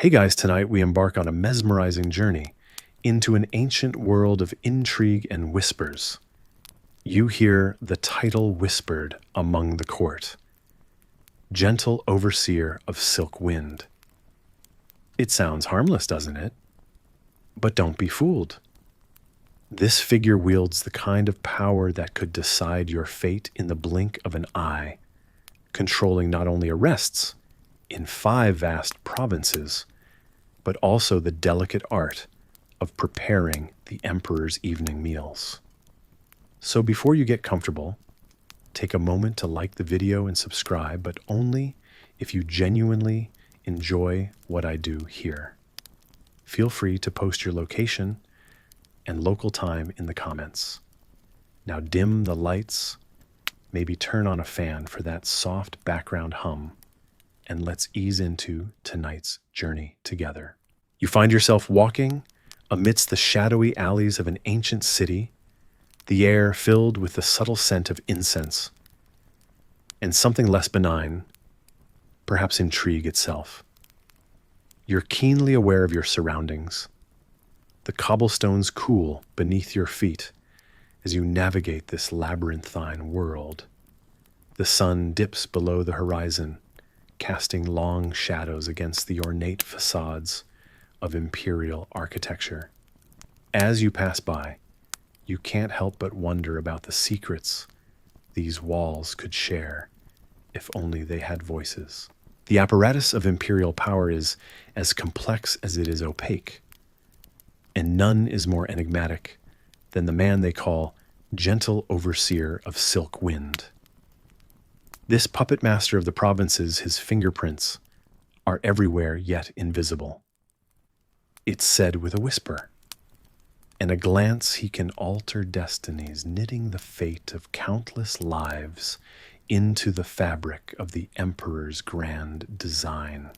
Hey guys, tonight we embark on a mesmerizing journey into an ancient world of intrigue and whispers. You hear the title whispered among the court, Gentle Overseer of Silk Wind. It sounds harmless, doesn't it? But don't be fooled. This figure wields the kind of power that could decide your fate in the blink of an eye, controlling not only arrests in 5 vast provinces, but also the delicate art of preparing the emperor's evening meals. So before you get comfortable, take a moment to like the video and subscribe, but only if you genuinely enjoy what I do here. Feel free to post your location and local time in the comments. Now dim the lights, maybe turn on a fan for that soft background hum, and let's ease into tonight's journey together. You find yourself walking amidst the shadowy alleys of an ancient city, the air filled with the subtle scent of incense, and something less benign, perhaps intrigue itself. You're keenly aware of your surroundings. The cobblestones cool beneath your feet as you navigate this labyrinthine world. The sun dips below the horizon, casting long shadows against the ornate facades of Imperial architecture. As you pass by, you can't help but wonder about the secrets these walls could share if only they had voices. The apparatus of Imperial power is as complex as it is opaque, and none is more enigmatic than the man they call Gentle Overseer of Silk Wind. This puppet master of the provinces, his fingerprints are everywhere yet invisible. It's said with a whisper, and a glance he can alter destinies, knitting the fate of countless lives into the fabric of the Emperor's grand design.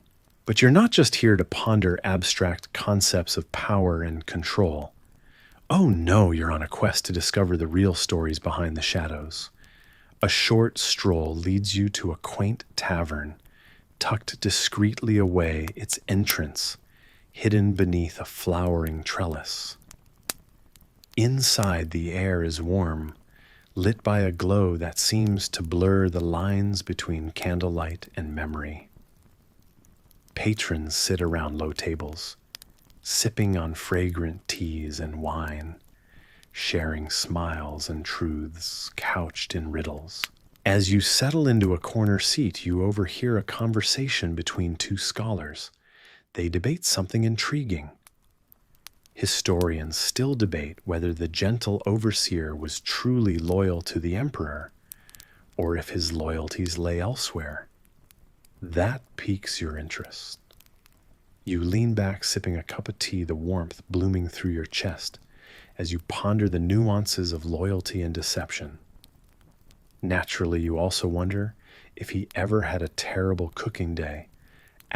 But you're not just here to ponder abstract concepts of power and control. Oh no, you're on a quest to discover the real stories behind the shadows. A short stroll leads you to a quaint tavern, tucked discreetly away, its entrance hidden beneath a flowering trellis. Inside, the air is warm, lit by a glow that seems to blur the lines between candlelight and memory. Patrons sit around low tables, sipping on fragrant teas and wine, sharing smiles and truths couched in riddles. As you settle into a corner seat, you overhear a conversation between 2 scholars. They debate something intriguing. Historians still debate whether the gentle overseer was truly loyal to the emperor, or if his loyalties lay elsewhere. That piques your interest. You lean back, sipping a cup of tea, the warmth blooming through your chest, as you ponder the nuances of loyalty and deception. Naturally, you also wonder if he ever had a terrible cooking day,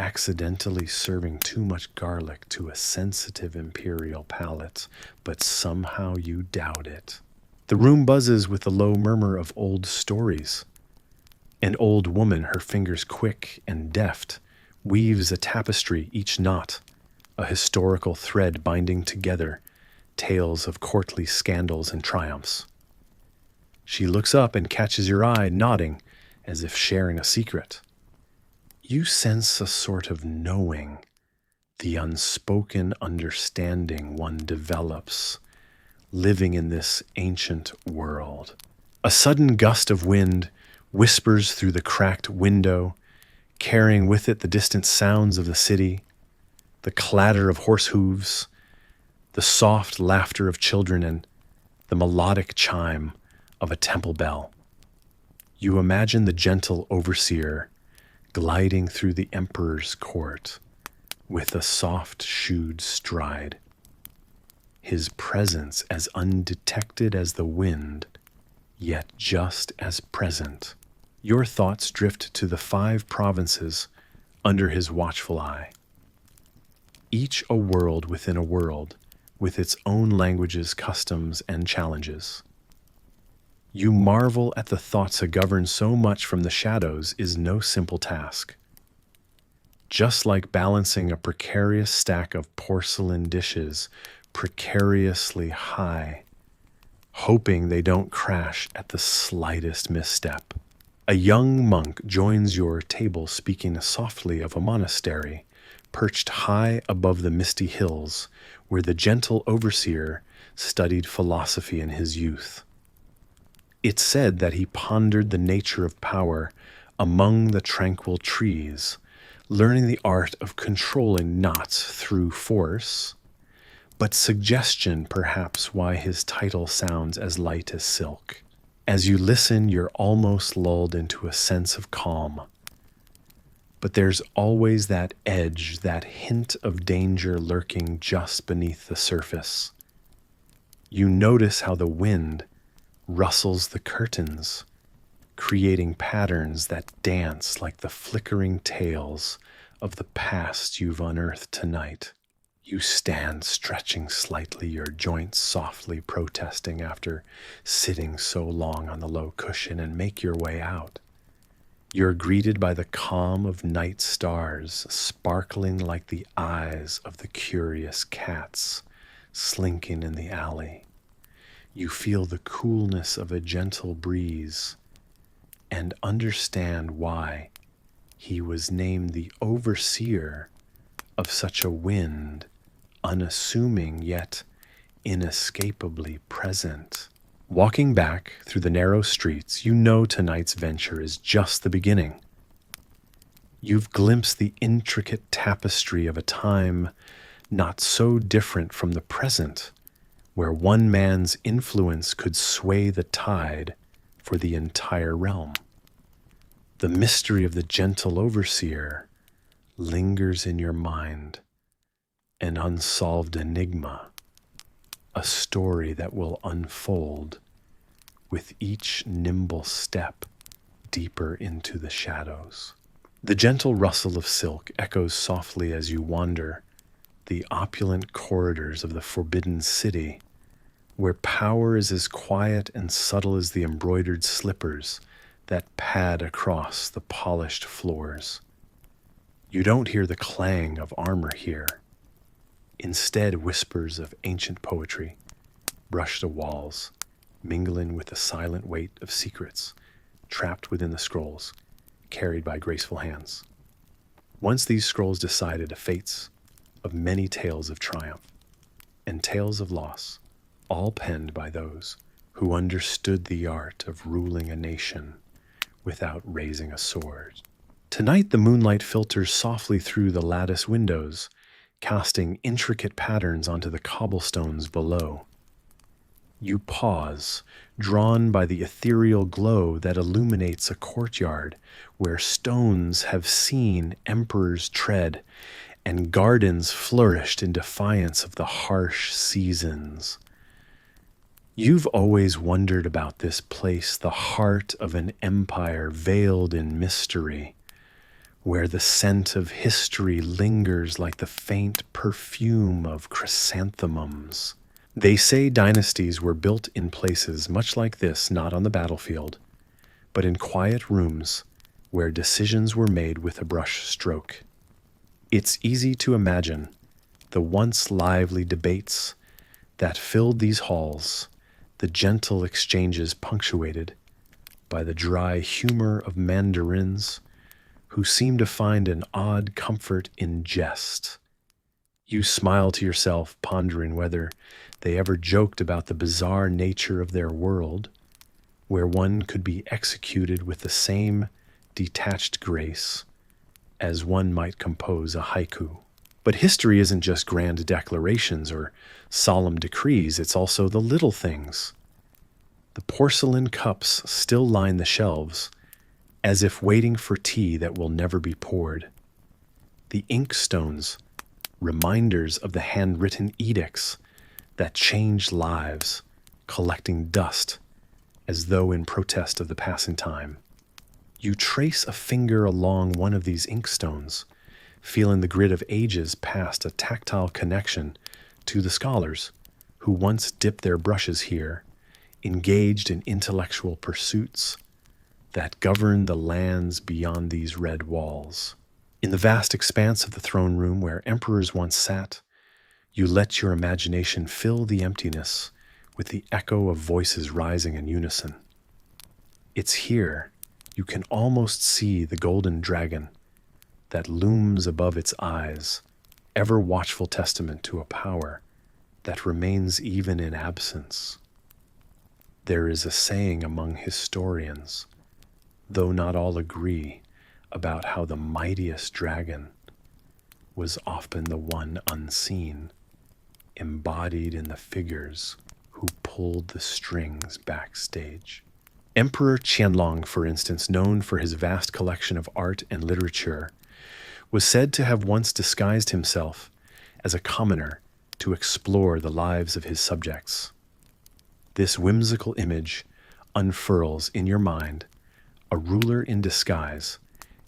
accidentally serving too much garlic to a sensitive Imperial palate, but somehow you doubt it. The room buzzes with the low murmur of old stories. An old woman, her fingers quick and deft, weaves a tapestry, each knot a historical thread binding together tales of courtly scandals and triumphs. She looks up and catches your eye, nodding as if sharing a secret. You sense a sort of knowing, the unspoken understanding one develops, living in this ancient world. A sudden gust of wind whispers through the cracked window, carrying with it the distant sounds of the city, the clatter of horse hooves, the soft laughter of children, and the melodic chime of a temple bell. You imagine the gentle overseer gliding through the emperor's court with a soft-shoed stride, his presence as undetected as the wind, yet just as present. Your thoughts drift to the 5 provinces under his watchful eye, each a world within a world, with its own languages, customs, and challenges. You marvel at the thoughts to govern so much from the shadows is no simple task. just like balancing a precarious stack of porcelain dishes precariously high, hoping they don't crash at the slightest misstep. A young monk joins your table speaking softly of a monastery perched high above the misty hills where the gentle overseer studied philosophy in his youth. It's said that he pondered the nature of power among the tranquil trees, learning the art of controlling not through force, but suggestion, perhaps why his title sounds as light as silk. As you listen, you're almost lulled into a sense of calm. But there's always that edge, that hint of danger lurking just beneath the surface. You notice how the wind rustles the curtains, creating patterns that dance like the flickering tales of the past you've unearthed tonight. You stand stretching slightly, your joints softly protesting after sitting so long on the low cushion, and make your way out. You're greeted by the calm of night stars, sparkling like the eyes of the curious cats slinking in the alley. You feel the coolness of a gentle breeze and understand why he was named the overseer of such a wind, unassuming yet inescapably present. Walking back through the narrow streets, you know tonight's venture is just the beginning. You've glimpsed the intricate tapestry of a time not so different from the present, where one man's influence could sway the tide for the entire realm. The mystery of the gentle overseer lingers in your mind, an unsolved enigma, a story that will unfold with each nimble step deeper into the shadows. The gentle rustle of silk echoes softly as you wander the opulent corridors of the forbidden city, where power is as quiet and subtle as the embroidered slippers that pad across the polished floors. You don't hear the clang of armor here. Instead, whispers of ancient poetry brush the walls, mingling with the silent weight of secrets trapped within the scrolls, carried by graceful hands. Once these scrolls decided the fates of many tales of triumph and tales of loss, all penned by those who understood the art of ruling a nation without raising a sword. Tonight the moonlight filters softly through the lattice windows, casting intricate patterns onto the cobblestones below. You pause, drawn by the ethereal glow that illuminates a courtyard where stones have seen emperors tread and gardens flourished in defiance of the harsh seasons. You've always wondered about this place, the heart of an empire veiled in mystery, where the scent of history lingers like the faint perfume of chrysanthemums. They say dynasties were built in places much like this, not on the battlefield, but in quiet rooms where decisions were made with a brush stroke. It's easy to imagine the once lively debates that filled these halls, the gentle exchanges punctuated by the dry humor of mandarins who seem to find an odd comfort in jest. You smile to yourself, pondering whether they ever joked about the bizarre nature of their world, where one could be executed with the same detached grace as one might compose a haiku. But history isn't just grand declarations or solemn decrees, it's also the little things. The porcelain cups still line the shelves, as if waiting for tea that will never be poured. The inkstones, reminders of the handwritten edicts that changed lives, collecting dust as though in protest of the passing time. You trace a finger along one of these inkstones, feeling the grit of ages past, a tactile connection to the scholars who once dipped their brushes here, engaged in intellectual pursuits that govern the lands beyond these red walls. In the vast expanse of the throne room where emperors once sat, you let your imagination fill the emptiness with the echo of voices rising in unison. It's here you can almost see the golden dragon that looms above its eyes, ever watchful testament to a power that remains even in absence. There is a saying among historians, though not all agree, about how the mightiest dragon was often the one unseen, embodied in the figures who pulled the strings backstage. Emperor Qianlong, for instance, known for his vast collection of art and literature, was said to have once disguised himself as a commoner to explore the lives of his subjects. This whimsical image unfurls in your mind a ruler in disguise,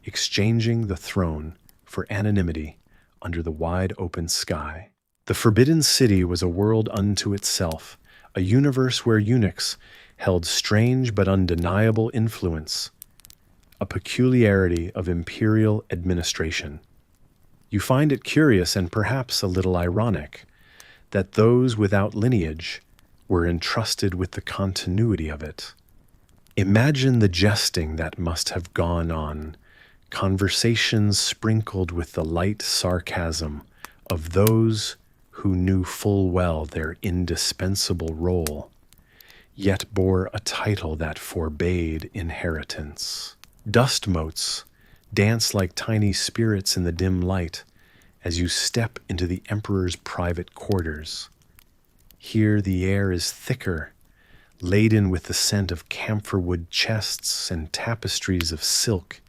exchanging the throne for anonymity under the wide open sky. The Forbidden City was a world unto itself, a universe where eunuchs held strange but undeniable influence, a peculiarity of imperial administration. You find it curious and perhaps a little ironic that those without lineage were entrusted with the continuity of it. Imagine the jesting that must have gone on, conversations sprinkled with the light sarcasm of those who knew full well their indispensable role, yet bore a title that forbade inheritance. Dust motes dance like tiny spirits in the dim light as you step into the emperor's private quarters. Here the air is thicker, laden with the scent of camphorwood chests and tapestries of silk,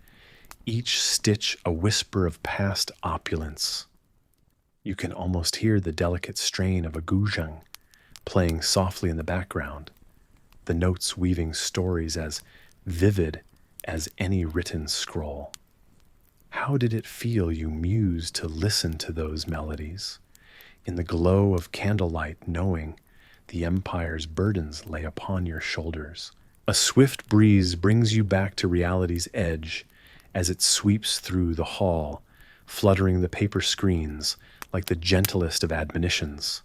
each stitch a whisper of past opulence. You can almost hear the delicate strain of a guzheng playing softly in the background, the notes weaving stories as vivid as any written scroll. How did it feel, you muse, to listen to those melodies, in the glow of candlelight, knowing the empire's burdens lay upon your shoulders? A swift breeze brings you back to reality's edge as it sweeps through the hall, fluttering the paper screens like the gentlest of admonitions.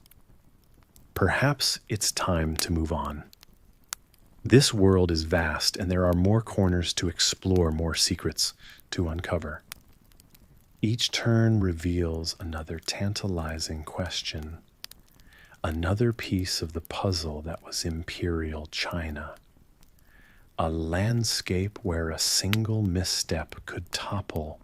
Perhaps it's time to move on. This world is vast, and there are more corners to explore, more secrets to uncover. Each turn reveals another tantalizing question, another piece of the puzzle that was Imperial China. A landscape where a single misstep could topple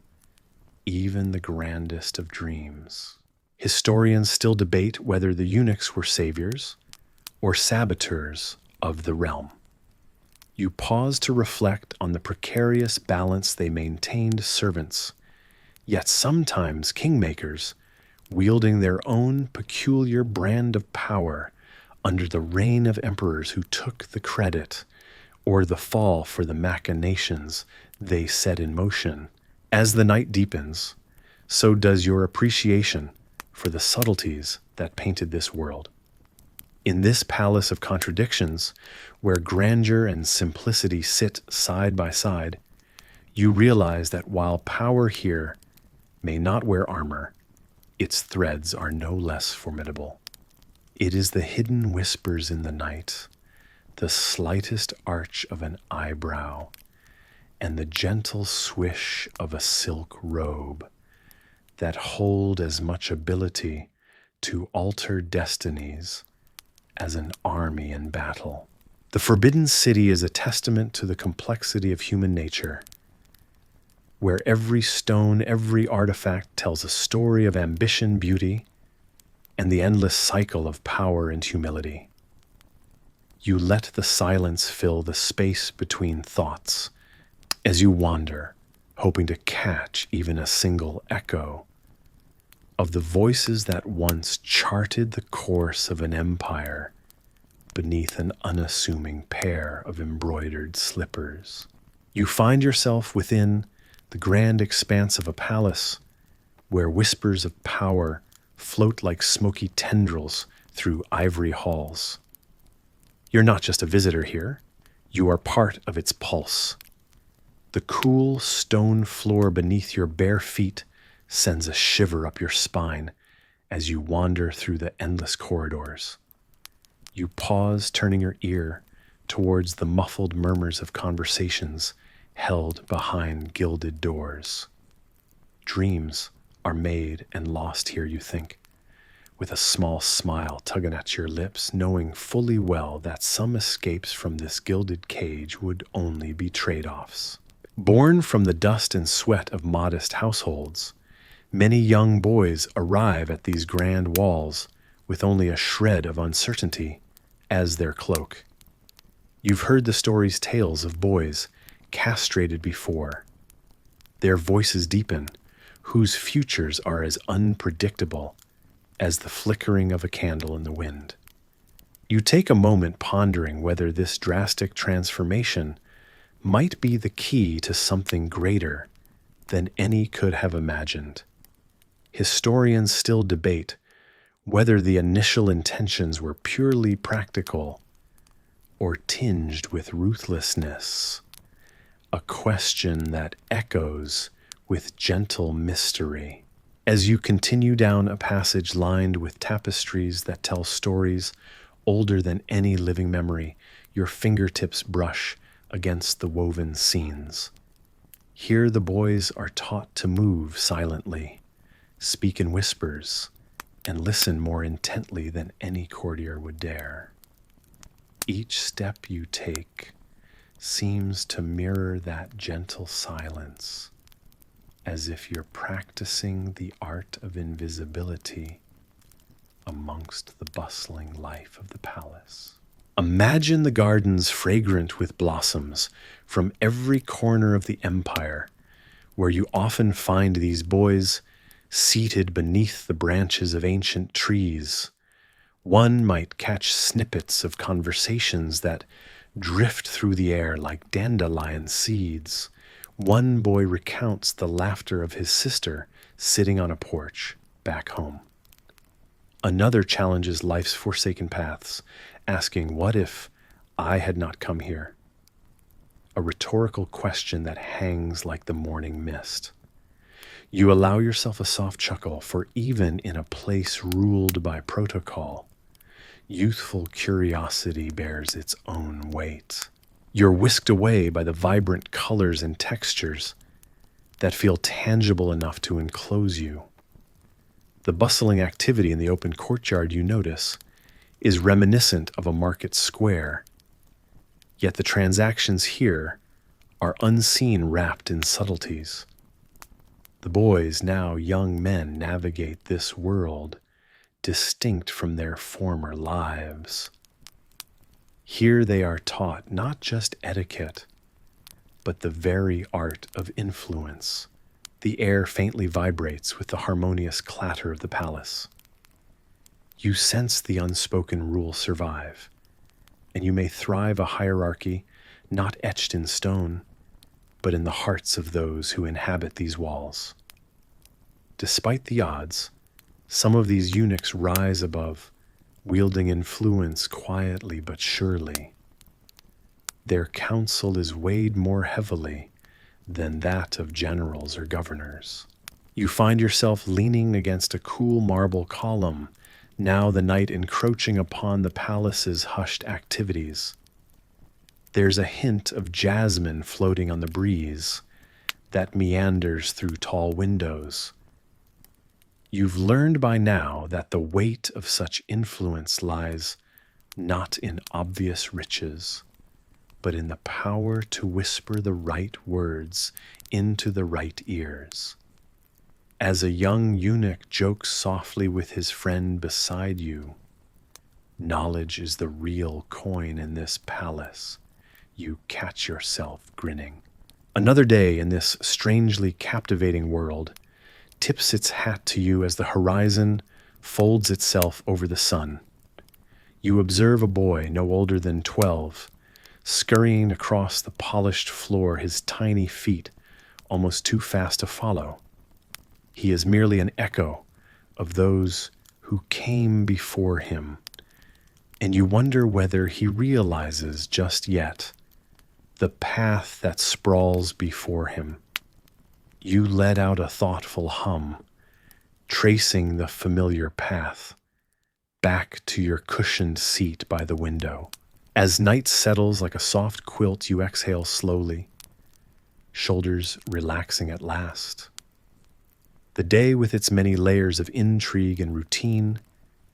even the grandest of dreams. Historians still debate whether the eunuchs were saviors or saboteurs of the realm. You pause to reflect on the precarious balance they maintained servants, yet sometimes kingmakers, wielding their own peculiar brand of power under the reign of emperors who took the credit or the fall for the machinations they set in motion. As the night deepens, so does your appreciation for the subtleties that painted this world. In this palace of contradictions, where grandeur and simplicity sit side by side, you realize that while power here may not wear armor, its threads are no less formidable. It is the hidden whispers in the night, the slightest arch of an eyebrow, and the gentle swish of a silk robe that hold as much ability to alter destinies as an army in battle. The Forbidden City is a testament to the complexity of human nature, where every stone, every artifact tells a story of ambition, beauty, and the endless cycle of power and humility. You let the silence fill the space between thoughts as you wander, hoping to catch even a single echo of the voices that once charted the course of an empire beneath an unassuming pair of embroidered slippers. You find yourself within the grand expanse of a palace where whispers of power float like smoky tendrils through ivory halls. You're not just a visitor here, you are part of its pulse, The cool stone floor beneath your bare feet sends a shiver up your spine as you wander through the endless corridors. You pause, turning your ear towards the muffled murmurs of conversations held behind gilded doors. Dreams are made and lost here, you think, with a small smile tugging at your lips, knowing fully well that some escapes from this gilded cage would only be trade-offs. Born from the dust and sweat of modest households, many young boys arrive at these grand walls with only a shred of uncertainty as their cloak. You've heard the stories' tales of boys castrated before. Their voices deepen, whose futures are as unpredictable as the flickering of a candle in the wind. You take a moment pondering whether this drastic transformation might be the key to something greater than any could have imagined. Historians still debate whether the initial intentions were purely practical or tinged with ruthlessness, a question that echoes with gentle mystery. As you continue down a passage lined with tapestries that tell stories older than any living memory, your fingertips brush against the woven scenes. Here the boys are taught to move silently, speak in whispers, and listen more intently than any courtier would dare. Each step you take seems to mirror that gentle silence, as if you're practicing the art of invisibility amongst the bustling life of the palace. Imagine the gardens fragrant with blossoms from every corner of the empire, where you often find these boys seated beneath the branches of ancient trees. One might catch snippets of conversations that drift through the air like dandelion seeds. One boy recounts the laughter of his sister sitting on a porch back home. Another challenges life's forsaken paths, asking, "What if I had not come here?" A rhetorical question that hangs like the morning mist. You allow yourself a soft chuckle, for even in a place ruled by protocol, youthful curiosity bears its own weight. You're whisked away by the vibrant colors and textures that feel tangible enough to enclose you. The bustling activity in the open courtyard, you notice, is reminiscent of a market square, yet the transactions here are unseen, wrapped in subtleties. The boys, now young men, navigate this world distinct from their former lives. Here they are taught not just etiquette, but the very art of influence. The air faintly vibrates with the harmonious clatter of the palace. You sense the unspoken rule survive, and you may thrive a hierarchy not etched in stone, but in the hearts of those who inhabit these walls. Despite the odds, some of these eunuchs rise above, wielding influence quietly but surely. Their counsel is weighed more heavily than that of generals or governors. You find yourself leaning against a cool marble column, now the night encroaching upon the palace's hushed activities. There's a hint of jasmine floating on the breeze that meanders through tall windows. You've learned by now that the weight of such influence lies not in obvious riches, but in the power to whisper the right words into the right ears. As a young eunuch jokes softly with his friend beside you, "Knowledge is the real coin in this palace," you catch yourself grinning. Another day in this strangely captivating world tips its hat to you as the horizon folds itself over the sun. You observe a boy no older than 12, scurrying across the polished floor, his tiny feet almost too fast to follow. He is merely an echo of those who came before him, and you wonder whether he realizes just yet the path that sprawls before him. You let out a thoughtful hum, tracing the familiar path back to your cushioned seat by the window. As night settles like a soft quilt, you exhale slowly, shoulders relaxing at last. The day, with its many layers of intrigue and routine,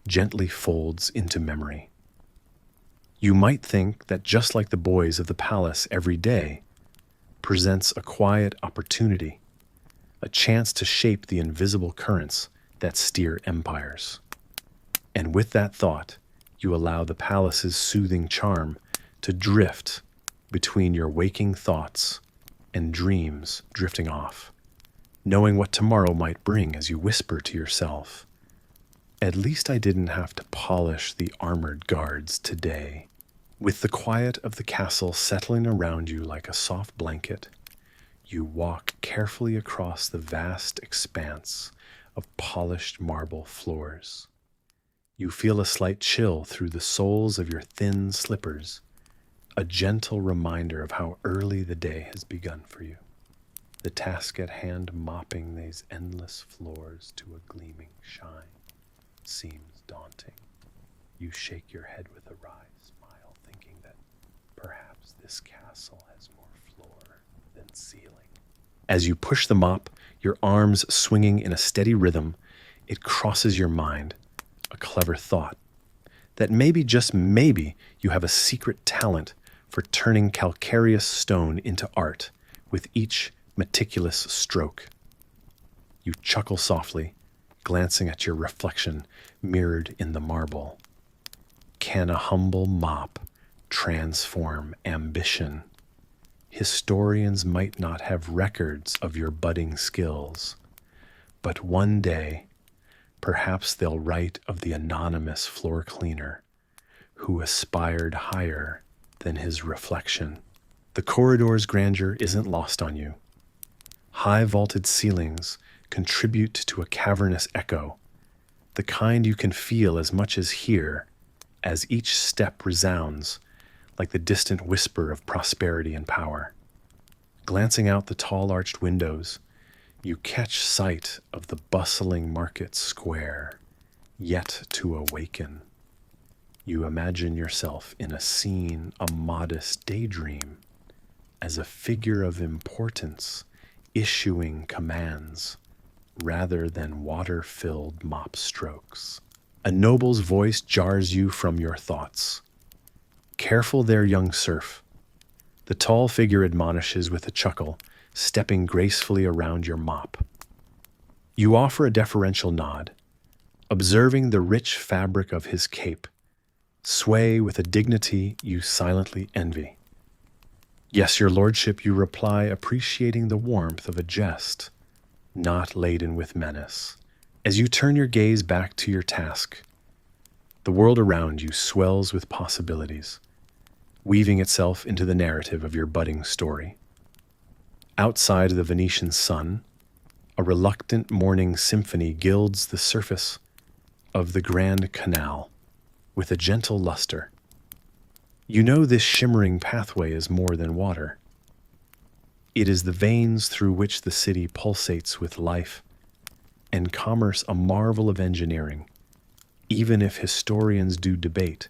gently folds into memory. You might think that just like the boys of the palace, every day presents a quiet opportunity, a chance to shape the invisible currents that steer empires. And with that thought, you allow the palace's soothing charm to drift between your waking thoughts and dreams drifting off, knowing what tomorrow might bring as you whisper to yourself, "At least I didn't have to polish the armored guards today." With the quiet of the castle settling around you like a soft blanket, you walk carefully across the vast expanse of polished marble floors. You feel a slight chill through the soles of your thin slippers, a gentle reminder of how early the day has begun for you. The task at hand, mopping these endless floors to a gleaming shine, seems daunting. You shake your head with a wry smile, thinking that perhaps this castle has more floor than ceiling. As you push the mop, your arms swinging in a steady rhythm, it crosses your mind a clever thought that maybe, just maybe, you have a secret talent for turning calcareous stone into art with each meticulous stroke. You chuckle softly, glancing at your reflection mirrored in the marble. Can a humble mop transform ambition? Historians might not have records of your budding skills, but one day, perhaps they'll write of the anonymous floor cleaner who aspired higher than his reflection. The corridor's grandeur isn't lost on you. High vaulted ceilings contribute to a cavernous echo, the kind you can feel as much as hear, as each step resounds like the distant whisper of prosperity and power. Glancing out the tall arched windows, you catch sight of the bustling market square, yet to awaken. You imagine yourself in a scene, a modest daydream, as a figure of importance, issuing commands rather than water-filled mop strokes. A noble's voice jars you from your thoughts. "Careful there, young serf," the tall figure admonishes with a chuckle, stepping gracefully around your mop. You offer a deferential nod, observing the rich fabric of his cape sway with a dignity you silently envy. "Yes, your lordship," you reply, appreciating the warmth of a jest, not laden with menace. As you turn your gaze back to your task, the world around you swells with possibilities, weaving itself into the narrative of your budding story. Outside the Venetian sun, a reluctant morning symphony gilds the surface of the Grand Canal with a gentle luster. You know this shimmering pathway is more than water. It is the veins through which the city pulsates with life and commerce, a marvel of engineering, even if historians do debate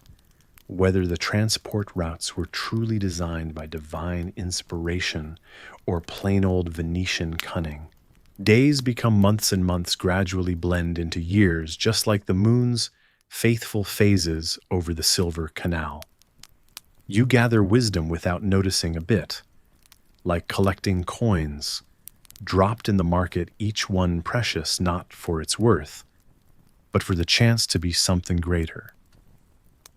whether the transport routes were truly designed by divine inspiration or plain old Venetian cunning. Days become months and months gradually blend into years, just like the moon's faithful phases over the Silver Canal. You gather wisdom without noticing a bit, like collecting coins, dropped in the market, each one precious not for its worth, but for the chance to be something greater.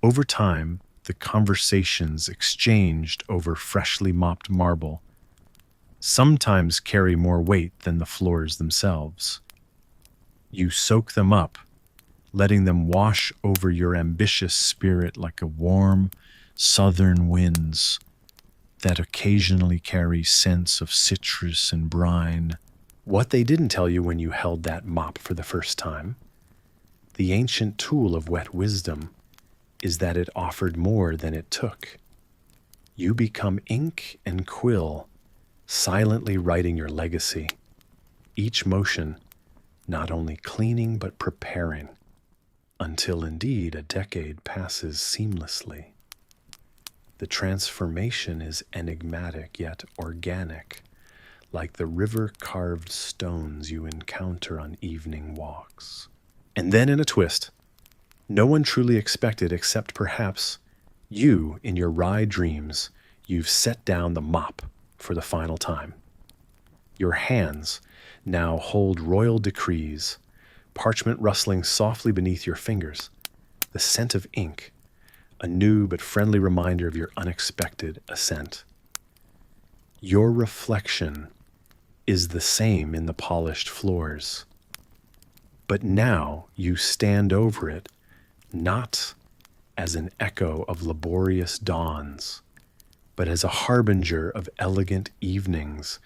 Over time, the conversations exchanged over freshly mopped marble sometimes carry more weight than the floors themselves. You soak them up, letting them wash over your ambitious spirit like a warm southern winds that occasionally carry scents of citrus and brine. What they didn't tell you when you held that mop for the first time, the ancient tool of wet wisdom, is that it offered more than it took. You become ink and quill, silently writing your legacy. Each motion not only cleaning but preparing, until indeed a decade passes seamlessly. The transformation is enigmatic yet organic, like the river-carved stones you encounter on evening walks. And then in a twist, no one truly expected except perhaps you in your wry dreams, you've set down the mop for the final time. Your hands now hold royal decrees, parchment rustling softly beneath your fingers, the scent of ink, a new but friendly reminder of your unexpected ascent. Your reflection is the same in the polished floors, but now you stand over it, not as an echo of laborious dawns, but as a harbinger of elegant evenings,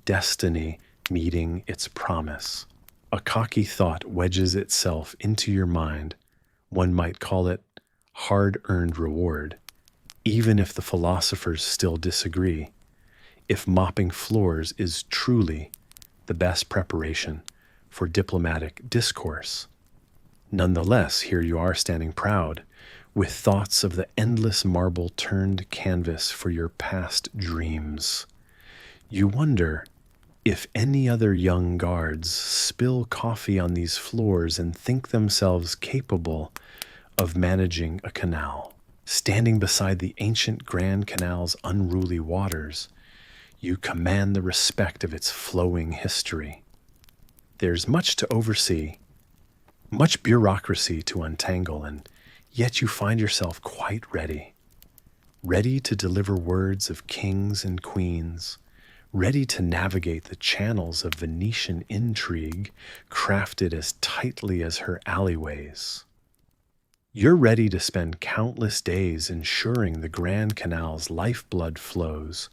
destiny meeting its promise. A cocky thought wedges itself into your mind. One might call it hard-earned reward, even if the philosophers still disagree. If mopping floors is truly the best preparation for diplomatic discourse. Nonetheless, here you are standing proud, with thoughts of the endless marble-turned canvas for your past dreams. You wonder if any other young guards spill coffee on these floors and think themselves capable of managing a canal. Standing beside the ancient Grand Canal's unruly waters, you command the respect of its flowing history. There's much to oversee, much bureaucracy to untangle, and yet you find yourself quite ready. Ready to deliver words of kings and queens, ready to navigate the channels of Venetian intrigue crafted as tightly as her alleyways. You're ready to spend countless days ensuring the Grand Canal's lifeblood flows,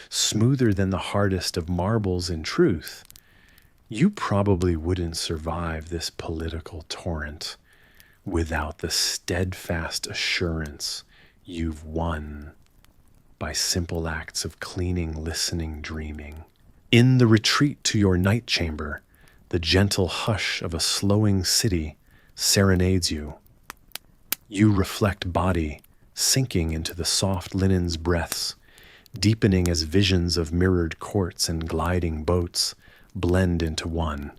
smoother than the hardest of marbles in truth. You probably wouldn't survive this political torrent without the steadfast assurance you've won by simple acts of cleaning, listening, dreaming. In the retreat to your night chamber, the gentle hush of a slowing city serenades you. You reflect body, sinking into the soft linen's breaths, deepening as visions of mirrored courts and gliding boats blend into one.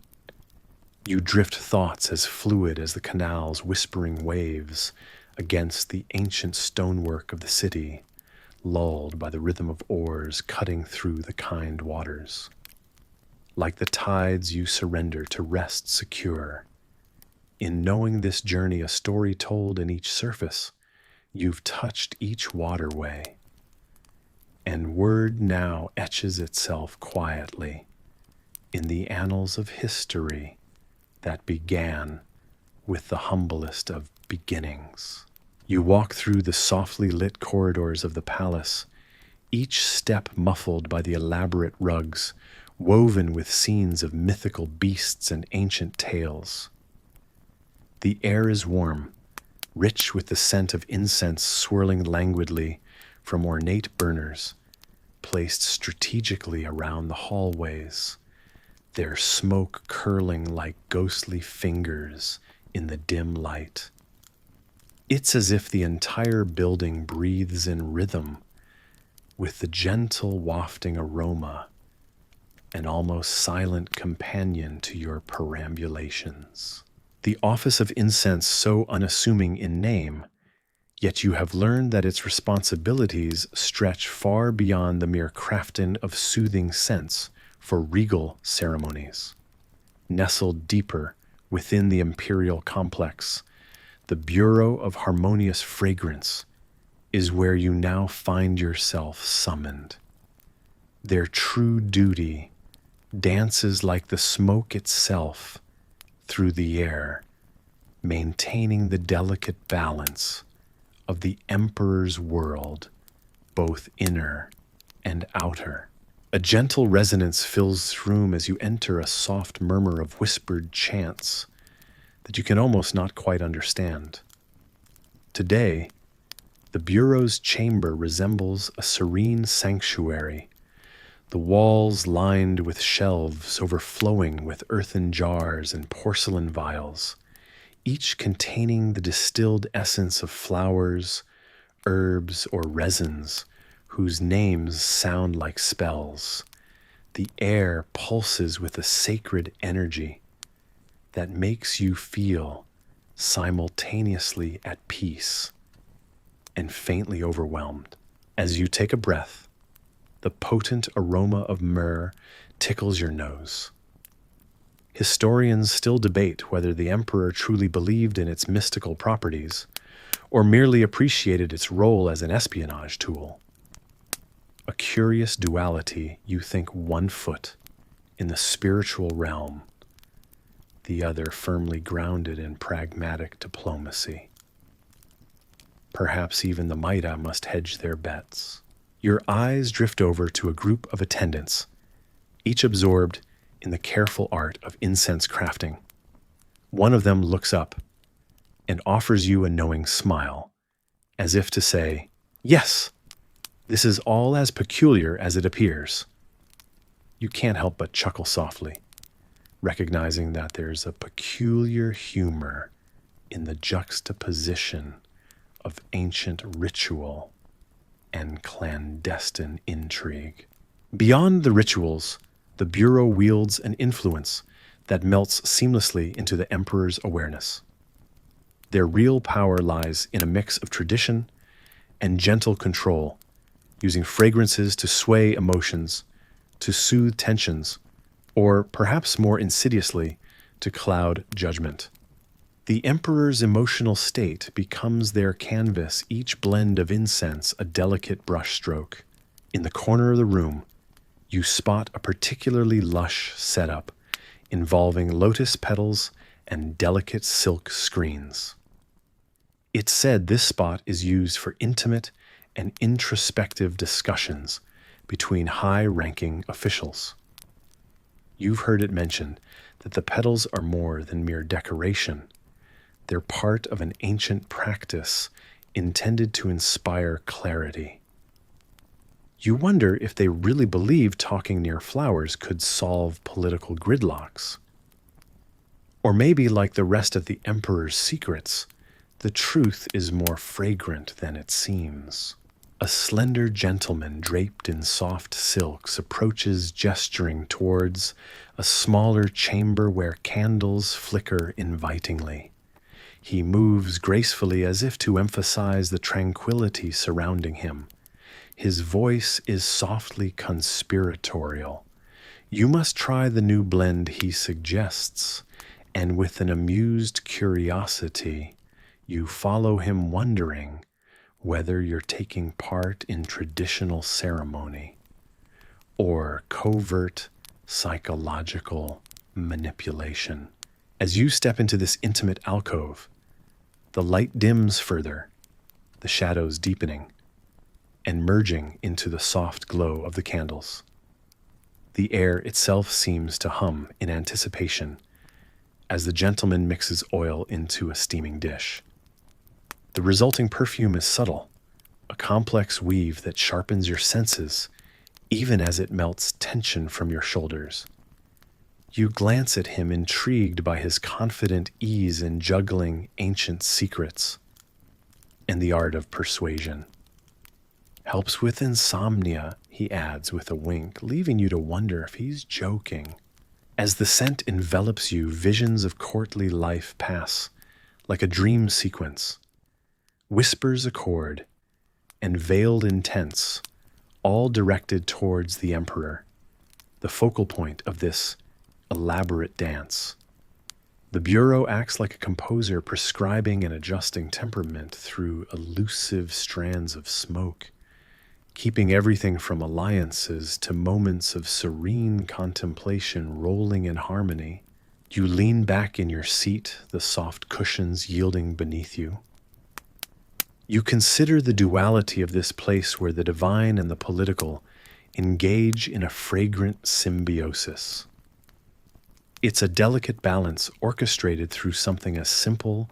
You drift thoughts as fluid as the canal's whispering waves against the ancient stonework of the city, lulled by the rhythm of oars cutting through the kind waters. Like the tides, you surrender to rest secure. In knowing this journey, a story told in each surface, you've touched each waterway, and word now etches itself quietly in the annals of history that began with the humblest of beginnings. You walk through the softly lit corridors of the palace, each step muffled by the elaborate rugs, woven with scenes of mythical beasts and ancient tales. The air is warm, rich with the scent of incense swirling languidly from ornate burners placed strategically around the hallways, their smoke curling like ghostly fingers in the dim light. It's as if the entire building breathes in rhythm with the gentle wafting aroma, an almost silent companion to your perambulations. The office of incense so unassuming in name, yet you have learned that its responsibilities stretch far beyond the mere crafting of soothing scents for regal ceremonies. Nestled deeper within the Imperial complex, the Bureau of Harmonious Fragrance is where you now find yourself summoned. Their true duty dances like the smoke itself through the air, maintaining the delicate balance of the Emperor's world, both inner and outer. A gentle resonance fills the room as you enter, a soft murmur of whispered chants that you can almost not quite understand. Today, The bureau's chamber resembles a serene sanctuary, the walls lined with shelves overflowing with earthen jars and porcelain vials, each containing the distilled essence of flowers, herbs, or resins whose names sound like spells. The air pulses with a sacred energy that makes you feel simultaneously at peace and faintly overwhelmed. As you take a breath, the potent aroma of myrrh tickles your nose. Historians still debate whether the emperor truly believed in its mystical properties or merely appreciated its role as an espionage tool. A curious duality, you think, one foot in the spiritual realm, the other firmly grounded in pragmatic diplomacy. Perhaps even the Maida must hedge their bets. Your eyes drift over to a group of attendants, each absorbed in the careful art of incense crafting. One of them looks up and offers you a knowing smile, as if to say, "Yes, this is all as peculiar as it appears." You can't help but chuckle softly, recognizing that there's a peculiar humor in the juxtaposition of ancient ritual and clandestine intrigue. Beyond the rituals, the Bureau wields an influence that melts seamlessly into the Emperor's awareness. Their real power lies in a mix of tradition and gentle control, using fragrances to sway emotions, to soothe tensions, or perhaps more insidiously, to cloud judgment. The Emperor's emotional state becomes their canvas, each blend of incense a delicate brushstroke. In the corner of the room, you spot a particularly lush setup involving lotus petals and delicate silk screens. It's said this spot is used for intimate and introspective discussions between high-ranking officials. You've heard it mentioned that the petals are more than mere decoration. They're part of an ancient practice intended to inspire clarity. You wonder if they really believe talking near flowers could solve political gridlocks. Or maybe, like the rest of the Emperor's secrets, the truth is more fragrant than it seems. A slender gentleman draped in soft silks approaches, gesturing towards a smaller chamber where candles flicker invitingly. He moves gracefully as if to emphasize the tranquility surrounding him. His voice is softly conspiratorial. You must try the new blend he suggests, and with an amused curiosity, you follow him, wondering whether you're taking part in traditional ceremony or covert psychological manipulation. As you step into this intimate alcove, the light dims further, the shadows deepening and merging into the soft glow of the candles. The air itself seems to hum in anticipation as the gentleman mixes oil into a steaming dish. The resulting perfume is subtle, a complex weave that sharpens your senses even as it melts tension from your shoulders. You glance at him, intrigued by his confident ease in juggling ancient secrets, and the art of persuasion. "Helps with insomnia," he adds with a wink, leaving you to wonder if he's joking. As the scent envelops you, visions of courtly life pass like a dream sequence. Whispers accord, and veiled intents, all directed towards the Emperor, the focal point of this elaborate dance. The Bureau acts like a composer, prescribing and adjusting temperament through elusive strands of smoke, keeping everything from alliances to moments of serene contemplation rolling in harmony. You lean back in your seat, the soft cushions yielding beneath you. You consider the duality of this place where the divine and the political engage in a fragrant symbiosis. It's a delicate balance orchestrated through something as simple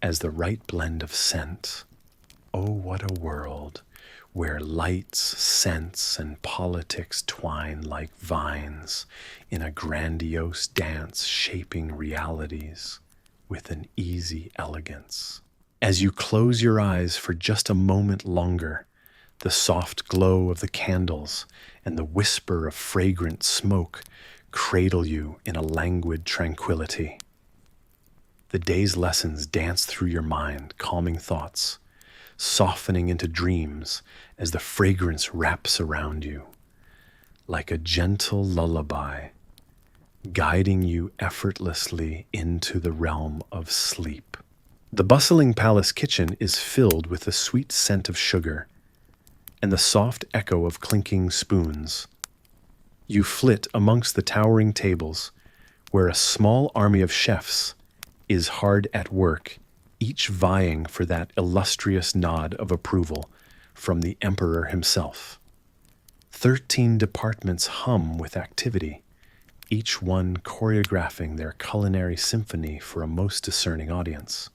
as the right blend of scent. Oh, what a world where lights, scents, and politics twine like vines in a grandiose dance shaping realities with an easy elegance. As you close your eyes for just a moment longer, the soft glow of the candles and the whisper of fragrant smoke cradle you in a languid tranquility. The day's lessons dance through your mind, calming thoughts, softening into dreams as the fragrance wraps around you, like a gentle lullaby, guiding you effortlessly into the realm of sleep. The bustling palace kitchen is filled with the sweet scent of sugar and the soft echo of clinking spoons. You flit amongst the towering tables, where a small army of chefs is hard at work, each vying for that illustrious nod of approval from the emperor himself. 13 departments hum with activity, each one choreographing their culinary symphony for a most discerning audience.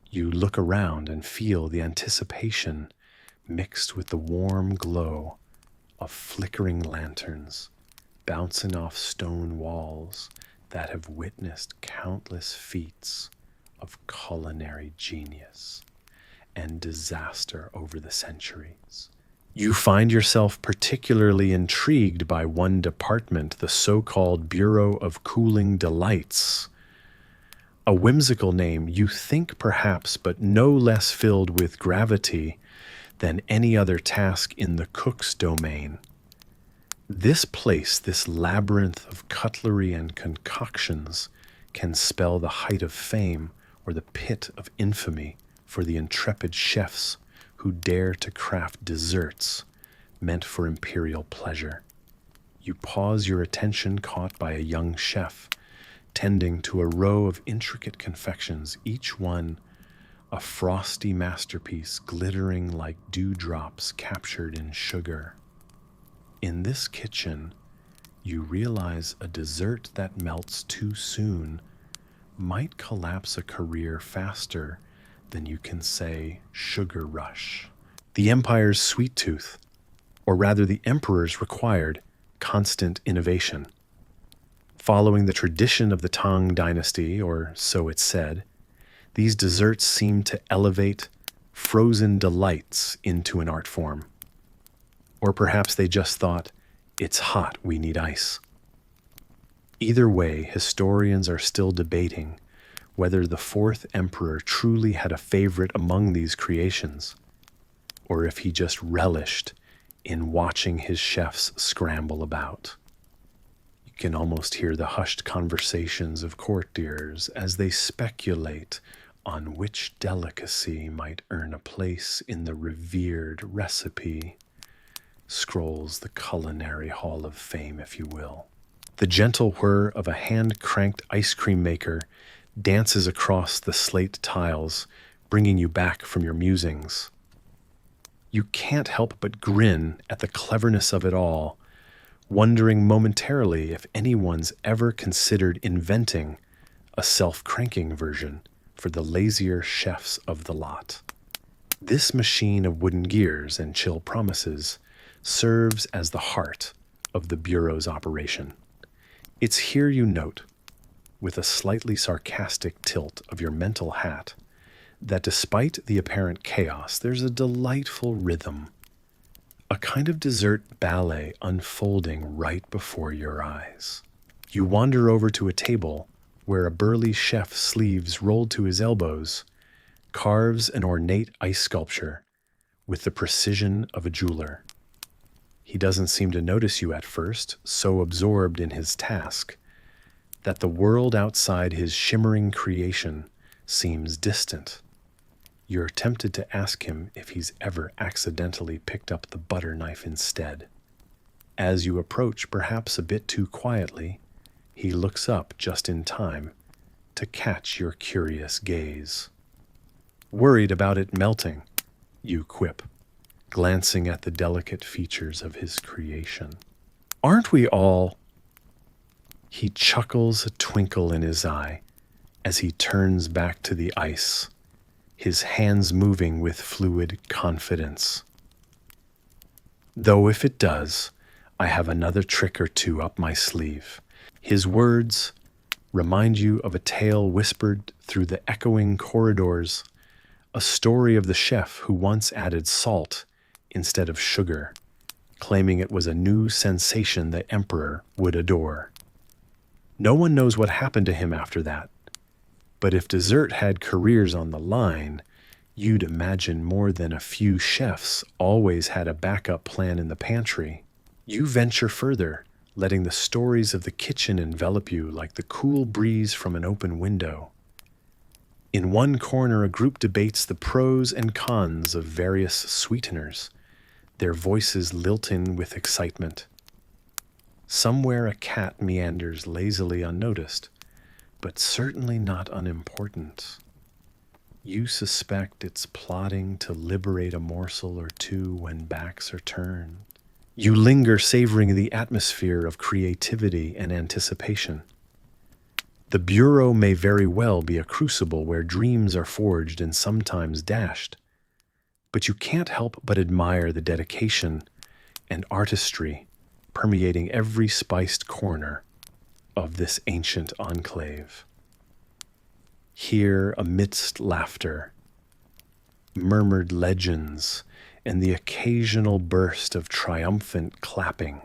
You look around and feel the anticipation mixed with the warm glow of flickering lanterns bouncing off stone walls that have witnessed countless feats of culinary genius and disaster over the centuries. You find yourself particularly intrigued by one department, the so-called Bureau of Cooling Delights. A whimsical name, you think perhaps, but no less filled with gravity than any other task in the cook's domain. This place, this labyrinth of cutlery and concoctions, can spell the height of fame or the pit of infamy for the intrepid chefs who dare to craft desserts meant for imperial pleasure. You pause, your attention caught by a young chef tending to a row of intricate confections, each one a frosty masterpiece glittering like dewdrops captured in sugar. In this kitchen, you realize a dessert that melts too soon might collapse a career faster than you can say sugar rush. The empire's sweet tooth, or rather the emperor's, required constant innovation. Following the tradition of the Tang Dynasty, or so it's said, these desserts seem to elevate frozen delights into an art form. Or perhaps they just thought, it's hot, we need ice. Either way, historians are still debating whether the fourth emperor truly had a favorite among these creations, or if he just relished in watching his chefs scramble about. You can almost hear the hushed conversations of courtiers as they speculate on which delicacy might earn a place in the revered recipe. Scrolls the culinary hall of fame, if you will. The gentle whir of a hand-cranked ice cream maker dances across the slate tiles, bringing you back from your musings. You can't help but grin at the cleverness of it all, wondering momentarily if anyone's ever considered inventing a self-cranking version for the lazier chefs of the lot. This machine of wooden gears and chill promises serves as the heart of the Bureau's operation. It's here you note, with a slightly sarcastic tilt of your mental hat, that despite the apparent chaos, there's a delightful rhythm, a kind of dessert ballet unfolding right before your eyes. You wander over to a table where a burly chef, sleeves rolled to his elbows, carves an ornate ice sculpture with the precision of a jeweler. He doesn't seem to notice you at first, so absorbed in his task that the world outside his shimmering creation seems distant. You're tempted to ask him if he's ever accidentally picked up the butter knife instead. As you approach, perhaps a bit too quietly, he looks up just in time to catch your curious gaze. Worried about it melting, you quip, glancing at the delicate features of his creation. Aren't we all? He chuckles, a twinkle in his eye, as he turns back to the ice, his hands moving with fluid confidence. Though if it does, I have another trick or two up my sleeve. His words remind you of a tale whispered through the echoing corridors, a story of the chef who once added salt instead of sugar, claiming it was a new sensation the emperor would adore. No one knows what happened to him after that, but if dessert had careers on the line, you'd imagine more than a few chefs always had a backup plan in the pantry. You venture further, letting the stories of the kitchen envelop you like the cool breeze from an open window. In one corner, a group debates the pros and cons of various sweeteners, their voices lilting with excitement. Somewhere a cat meanders lazily unnoticed, but certainly not unimportant. You suspect it's plotting to liberate a morsel or two when backs are turned. You linger, savoring the atmosphere of creativity and anticipation. The bureau may very well be a crucible where dreams are forged and sometimes dashed, but you can't help but admire the dedication and artistry permeating every spiced corner of this ancient enclave. Here, amidst laughter, murmured legends, and the occasional burst of triumphant clapping,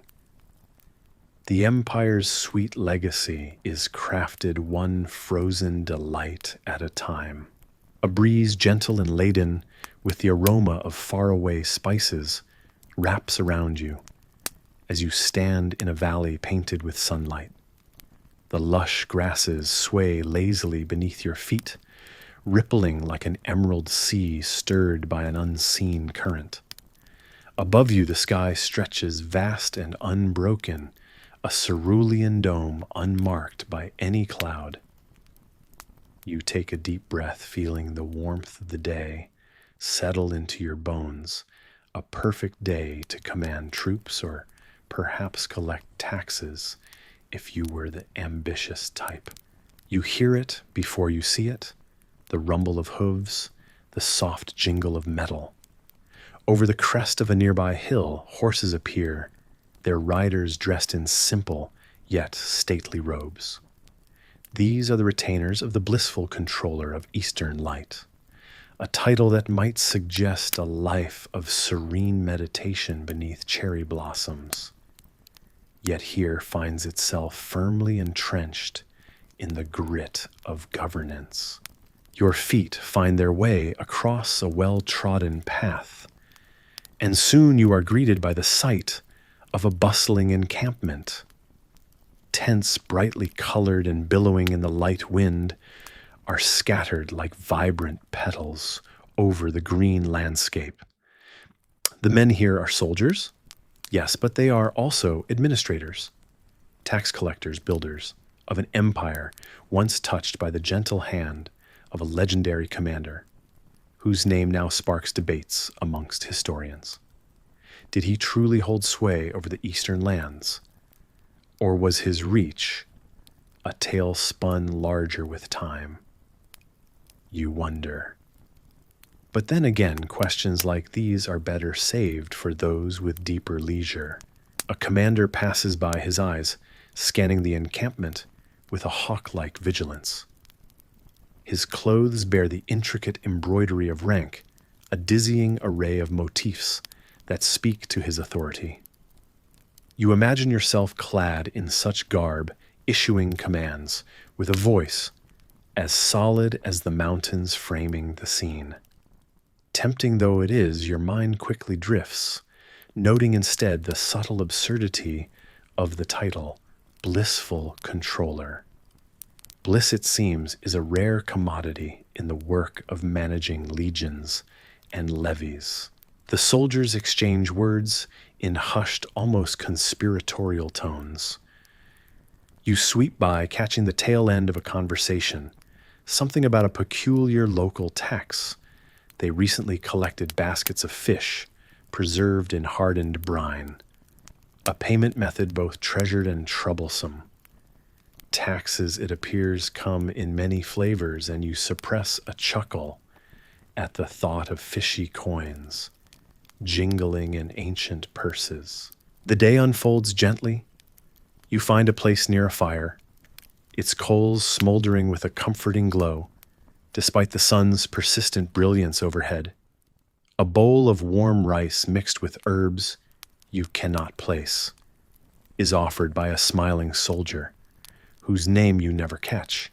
the Empire's sweet legacy is crafted one frozen delight at a time. A breeze gentle and laden with the aroma of faraway spices wraps around you as you stand in a valley painted with sunlight. The lush grasses sway lazily beneath your feet, rippling like an emerald sea stirred by an unseen current. Above you, the sky stretches vast and unbroken, a cerulean dome unmarked by any cloud. You take a deep breath, feeling the warmth of the day settle into your bones, a perfect day to command troops or perhaps collect taxes if you were the ambitious type. You hear it before you see it, the rumble of hooves, the soft jingle of metal. Over the crest of a nearby hill, horses appear, their riders dressed in simple yet stately robes. These are the retainers of the blissful controller of Eastern Light, a title that might suggest a life of serene meditation beneath cherry blossoms, yet here finds itself firmly entrenched in the grit of governance. Your feet find their way across a well-trodden path, and soon you are greeted by the sight of a bustling encampment. Tents brightly colored and billowing in the light wind are scattered like vibrant petals over the green landscape. The men here are soldiers, yes, but they are also administrators, tax collectors, builders of an empire once touched by the gentle hand of a legendary commander, whose name now sparks debates amongst historians. Did he truly hold sway over the eastern lands, or was his reach a tale spun larger with time? You wonder. But then again, questions like these are better saved for those with deeper leisure. A commander passes by, his eyes scanning the encampment with a hawk-like vigilance. His clothes bear the intricate embroidery of rank, a dizzying array of motifs that speak to his authority. You imagine yourself clad in such garb, issuing commands, with a voice as solid as the mountains framing the scene. Tempting though it is, your mind quickly drifts, noting instead the subtle absurdity of the title, Blissful Controller. Bliss, it seems, is a rare commodity in the work of managing legions and levies. The soldiers exchange words in hushed, almost conspiratorial tones. You sweep by, catching the tail end of a conversation, something about a peculiar local tax. They recently collected baskets of fish, preserved in hardened brine, a payment method both treasured and troublesome. Taxes, it appears, come in many flavors, and you suppress a chuckle at the thought of fishy coins jingling in ancient purses. The day unfolds gently. You find a place near a fire, its coals smoldering with a comforting glow, despite the sun's persistent brilliance overhead. A bowl of warm rice mixed with herbs you cannot place is offered by a smiling soldier, whose name you never catch.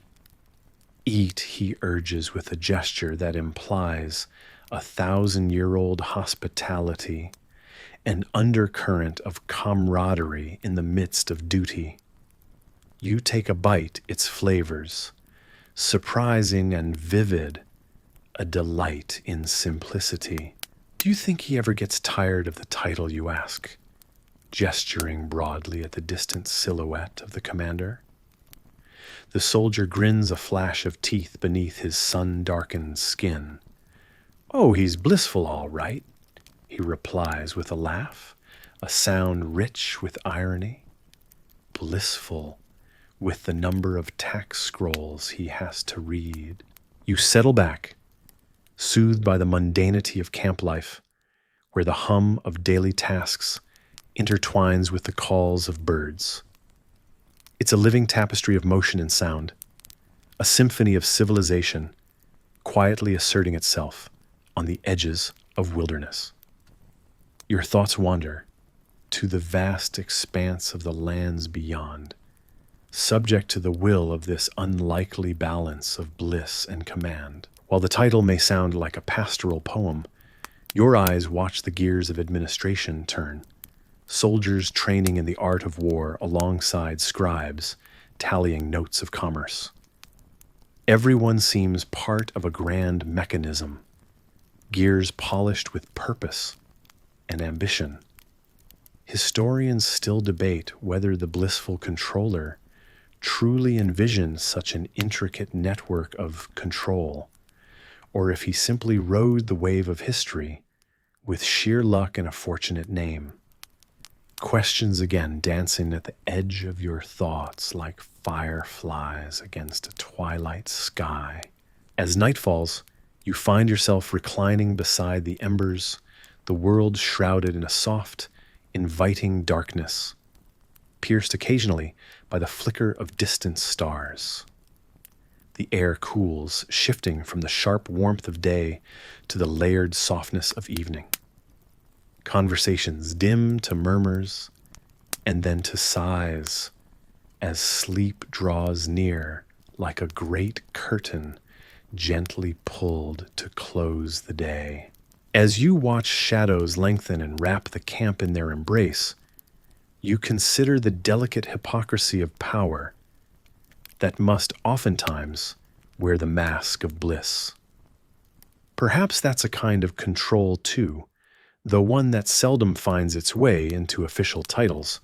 Eat, he urges with a gesture that implies 1,000-year-old hospitality, an undercurrent of camaraderie in the midst of duty. You take a bite, its flavors, surprising and vivid, a delight in simplicity. Do you think he ever gets tired of the title, you ask, gesturing broadly at the distant silhouette of the commander? The soldier grins, a flash of teeth beneath his sun-darkened skin. "Oh, he's blissful, all right," he replies with a laugh, a sound rich with irony. Blissful with the number of tax scrolls he has to read. You settle back, soothed by the mundanity of camp life, where the hum of daily tasks intertwines with the calls of birds. It's a living tapestry of motion and sound, a symphony of civilization quietly asserting itself on the edges of wilderness. Your thoughts wander to the vast expanse of the lands beyond, subject to the will of this unlikely balance of bliss and command. While the title may sound like a pastoral poem, your eyes watch the gears of administration turn, soldiers training in the art of war alongside scribes tallying notes of commerce. Everyone seems part of a grand mechanism, gears polished with purpose and ambition. Historians still debate whether the blissful controller truly envisioned such an intricate network of control, or if he simply rode the wave of history with sheer luck and a fortunate name. Questions again dancing at the edge of your thoughts like fireflies against a twilight sky. As night falls, you find yourself reclining beside the embers, the world shrouded in a soft, inviting darkness, pierced occasionally by the flicker of distant stars. The air cools, shifting from the sharp warmth of day to the layered softness of evening. Conversations dim to murmurs and then to sighs as sleep draws near like a great curtain gently pulled to close the day. As you watch shadows lengthen and wrap the camp in their embrace, you consider the delicate hypocrisy of power that must oftentimes wear the mask of bliss. Perhaps that's a kind of control too, though one that seldom finds its way into official titles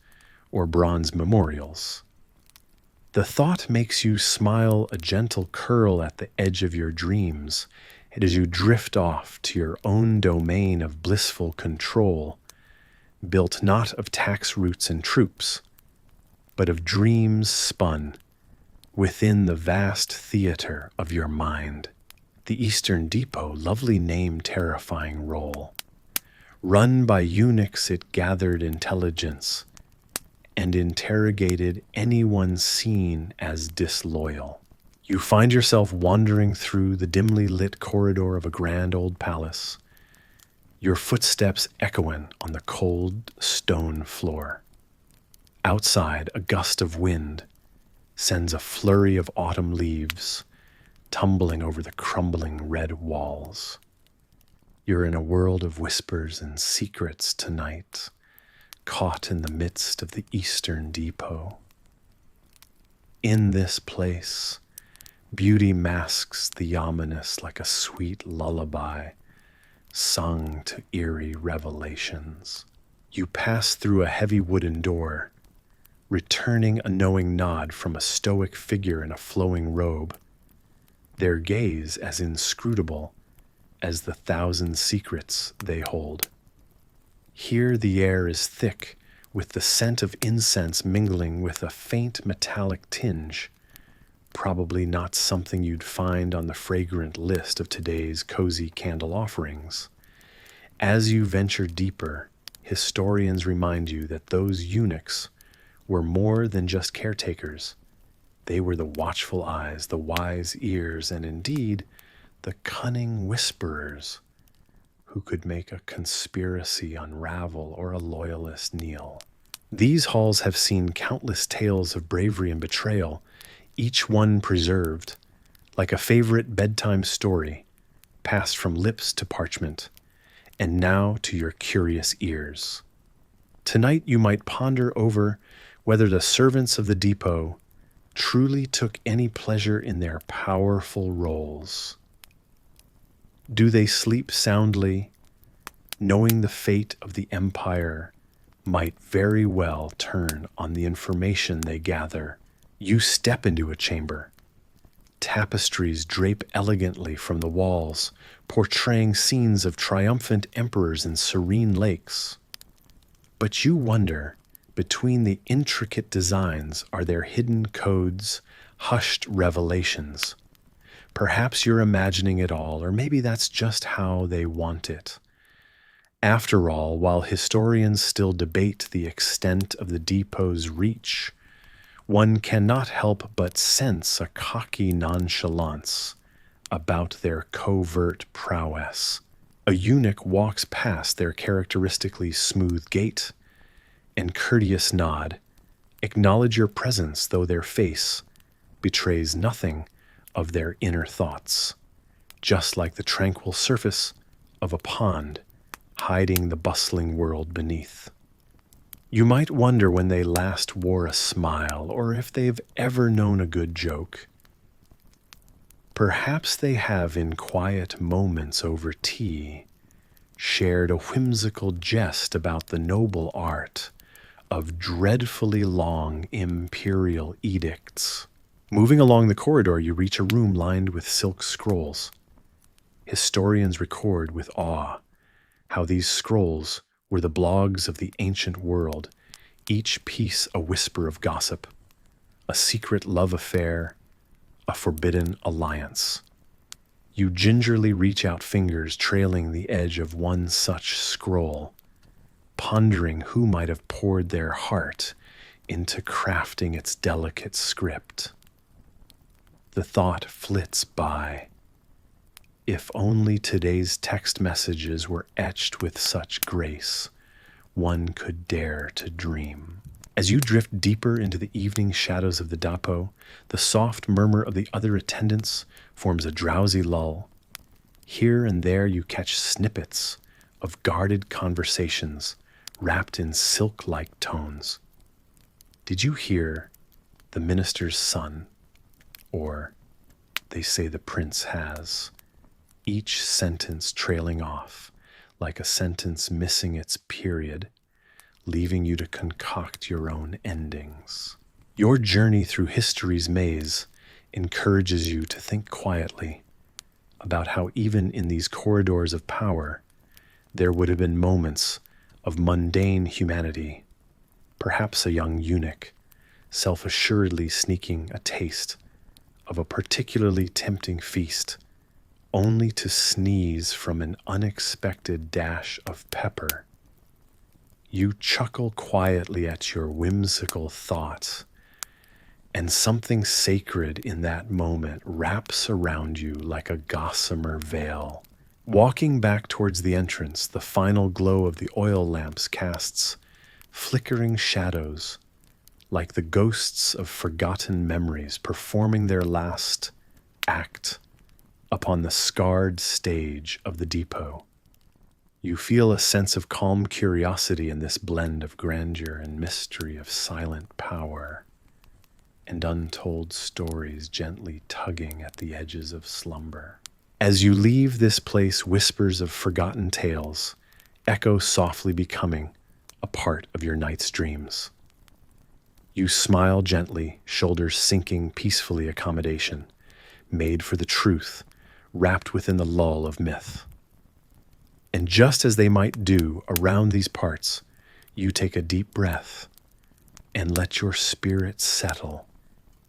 or bronze memorials. The thought makes you smile, a gentle curl at the edge of your dreams, and as you drift off to your own domain of blissful control, built not of tax routes and troops, but of dreams spun within the vast theater of your mind. The Eastern Depot, lovely name, terrifying role. Run by eunuchs, it gathered intelligence and interrogated anyone seen as disloyal. You find yourself wandering through the dimly lit corridor of a grand old palace, your footsteps echoing on the cold stone floor. Outside, a gust of wind sends a flurry of autumn leaves tumbling over the crumbling red walls. You're in a world of whispers and secrets tonight, caught in the midst of the Eastern Depot. In this place, beauty masks the ominous like a sweet lullaby, sung to eerie revelations. You pass through a heavy wooden door, returning a knowing nod from a stoic figure in a flowing robe, their gaze as inscrutable as the 1,000 secrets they hold. Here the air is thick with the scent of incense mingling with a faint metallic tinge, Probably not something you'd find on the fragrant list of today's cozy candle offerings. As you venture deeper, historians remind you that those eunuchs were more than just caretakers. They were the watchful eyes, the wise ears, and indeed, the cunning whisperers who could make a conspiracy unravel or a loyalist kneel. These halls have seen countless tales of bravery and betrayal, each one preserved, like a favorite bedtime story, passed from lips to parchment, and now to your curious ears. Tonight you might ponder over whether the servants of the depot truly took any pleasure in their powerful roles. Do they sleep soundly, knowing the fate of the empire might very well turn on the information they gather? You step into a chamber. Tapestries drape elegantly from the walls, portraying scenes of triumphant emperors and serene lakes. But you wonder, between the intricate designs, are there hidden codes, hushed revelations? Perhaps you're imagining it all, or maybe that's just how they want it. After all, while historians still debate the extent of the depot's reach, one cannot help but sense a cocky nonchalance about their covert prowess. A eunuch walks past their characteristically smooth gait and courteous nod, acknowledge your presence, though their face betrays nothing of their inner thoughts, just like the tranquil surface of a pond hiding the bustling world beneath. You might wonder when they last wore a smile, or if they've ever known a good joke. Perhaps they have, in quiet moments over tea, shared a whimsical jest about the noble art of dreadfully long imperial edicts. Moving along the corridor, you reach a room lined with silk scrolls. Historians record with awe how these scrolls were the blogs of the ancient world, each piece a whisper of gossip, a secret love affair, a forbidden alliance. You gingerly reach out fingers trailing the edge of one such scroll, pondering who might have poured their heart into crafting its delicate script. The thought flits by. If only today's text messages were etched with such grace, one could dare to dream. As you drift deeper into the evening shadows of the depot, the soft murmur of the other attendants forms a drowsy lull. Here and there you catch snippets of guarded conversations wrapped in silk-like tones. Did you hear the minister's son? Or, they say the prince has. Each sentence trailing off, like a sentence missing its period, leaving you to concoct your own endings. Your journey through history's maze encourages you to think quietly about how even in these corridors of power, there would have been moments of mundane humanity, perhaps a young eunuch, self-assuredly sneaking a taste of a particularly tempting feast, only to sneeze from an unexpected dash of pepper. You chuckle quietly at your whimsical thought, and something sacred in that moment wraps around you like a gossamer veil. Walking back towards the entrance, the final glow of the oil lamps casts flickering shadows, like the ghosts of forgotten memories performing their last act upon the scarred stage of the depot. You feel a sense of calm curiosity in this blend of grandeur and mystery, of silent power and untold stories gently tugging at the edges of slumber. As you leave this place, whispers of forgotten tales echo softly, becoming a part of your night's dreams. You smile gently, shoulders sinking peacefully, accommodation made for the truth wrapped within the lull of myth. And just as they might do around these parts, you take a deep breath and let your spirit settle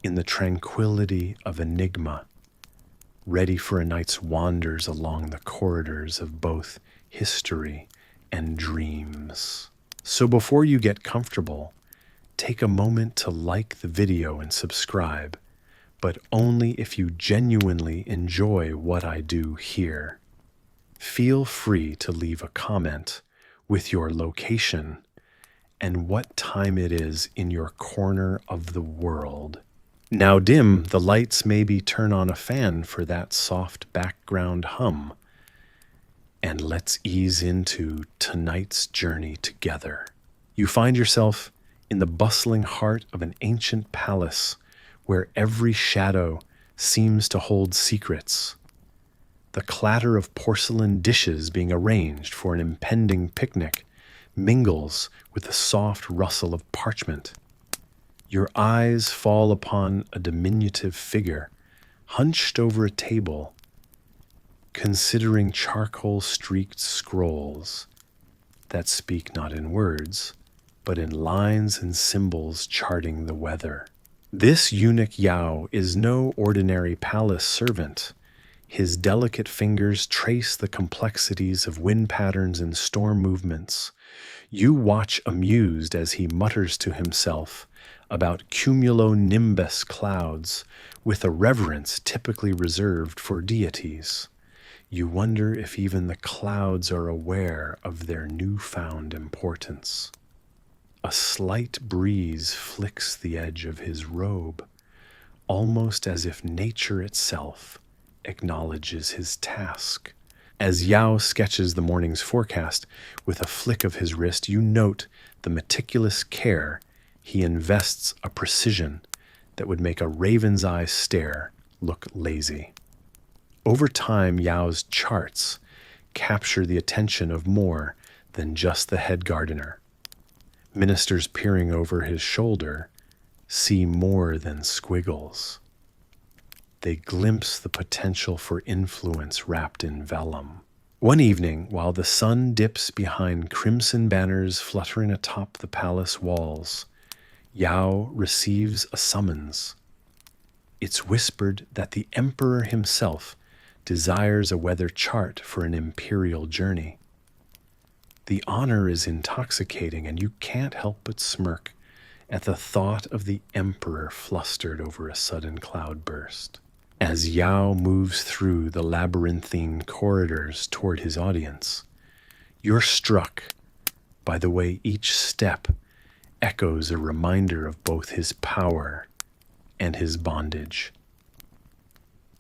in the tranquility of enigma, ready for a night's wanders along the corridors of both history and dreams. So before you get comfortable, take a moment to like the video and subscribe, but only if you genuinely enjoy what I do here. Feel free to leave a comment with your location and what time it is in your corner of the world. Now dim the lights, maybe turn on a fan for that soft background hum, and let's ease into tonight's journey together. You find yourself in the bustling heart of an ancient palace where every shadow seems to hold secrets. The clatter of porcelain dishes being arranged for an impending picnic mingles with the soft rustle of parchment. Your eyes fall upon a diminutive figure hunched over a table, considering charcoal-streaked scrolls that speak not in words, but in lines and symbols charting the weather. This eunuch Yao is no ordinary palace servant. His delicate fingers trace the complexities of wind patterns and storm movements. You watch amused as he mutters to himself about cumulonimbus clouds with a reverence typically reserved for deities. You wonder if even the clouds are aware of their newfound importance. A slight breeze flicks the edge of his robe, almost as if nature itself acknowledges his task. As Yao sketches the morning's forecast with a flick of his wrist, you note the meticulous care he invests, a precision that would make a raven's eye stare look lazy. Over time, Yao's charts capture the attention of more than just the head gardener. Ministers peering over his shoulder see more than squiggles. They glimpse the potential for influence wrapped in vellum. One evening, while the sun dips behind crimson banners fluttering atop the palace walls, Yao receives a summons. It's whispered that the emperor himself desires a weather chart for an imperial journey. The honor is intoxicating, and you can't help but smirk at the thought of the emperor flustered over a sudden cloudburst. As Yao moves through the labyrinthine corridors toward his audience, you're struck by the way each step echoes a reminder of both his power and his bondage.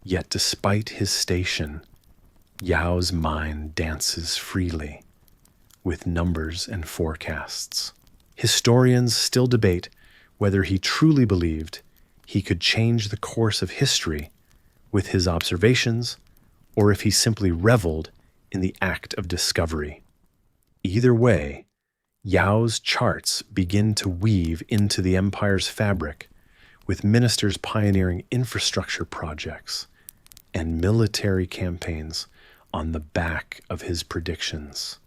Yet despite his station, Yao's mind dances freely with numbers and forecasts. Historians still debate whether he truly believed he could change the course of history with his observations, or if he simply reveled in the act of discovery. Either way, Yao's charts begin to weave into the empire's fabric, with ministers pioneering infrastructure projects and military campaigns on the back of his predictions.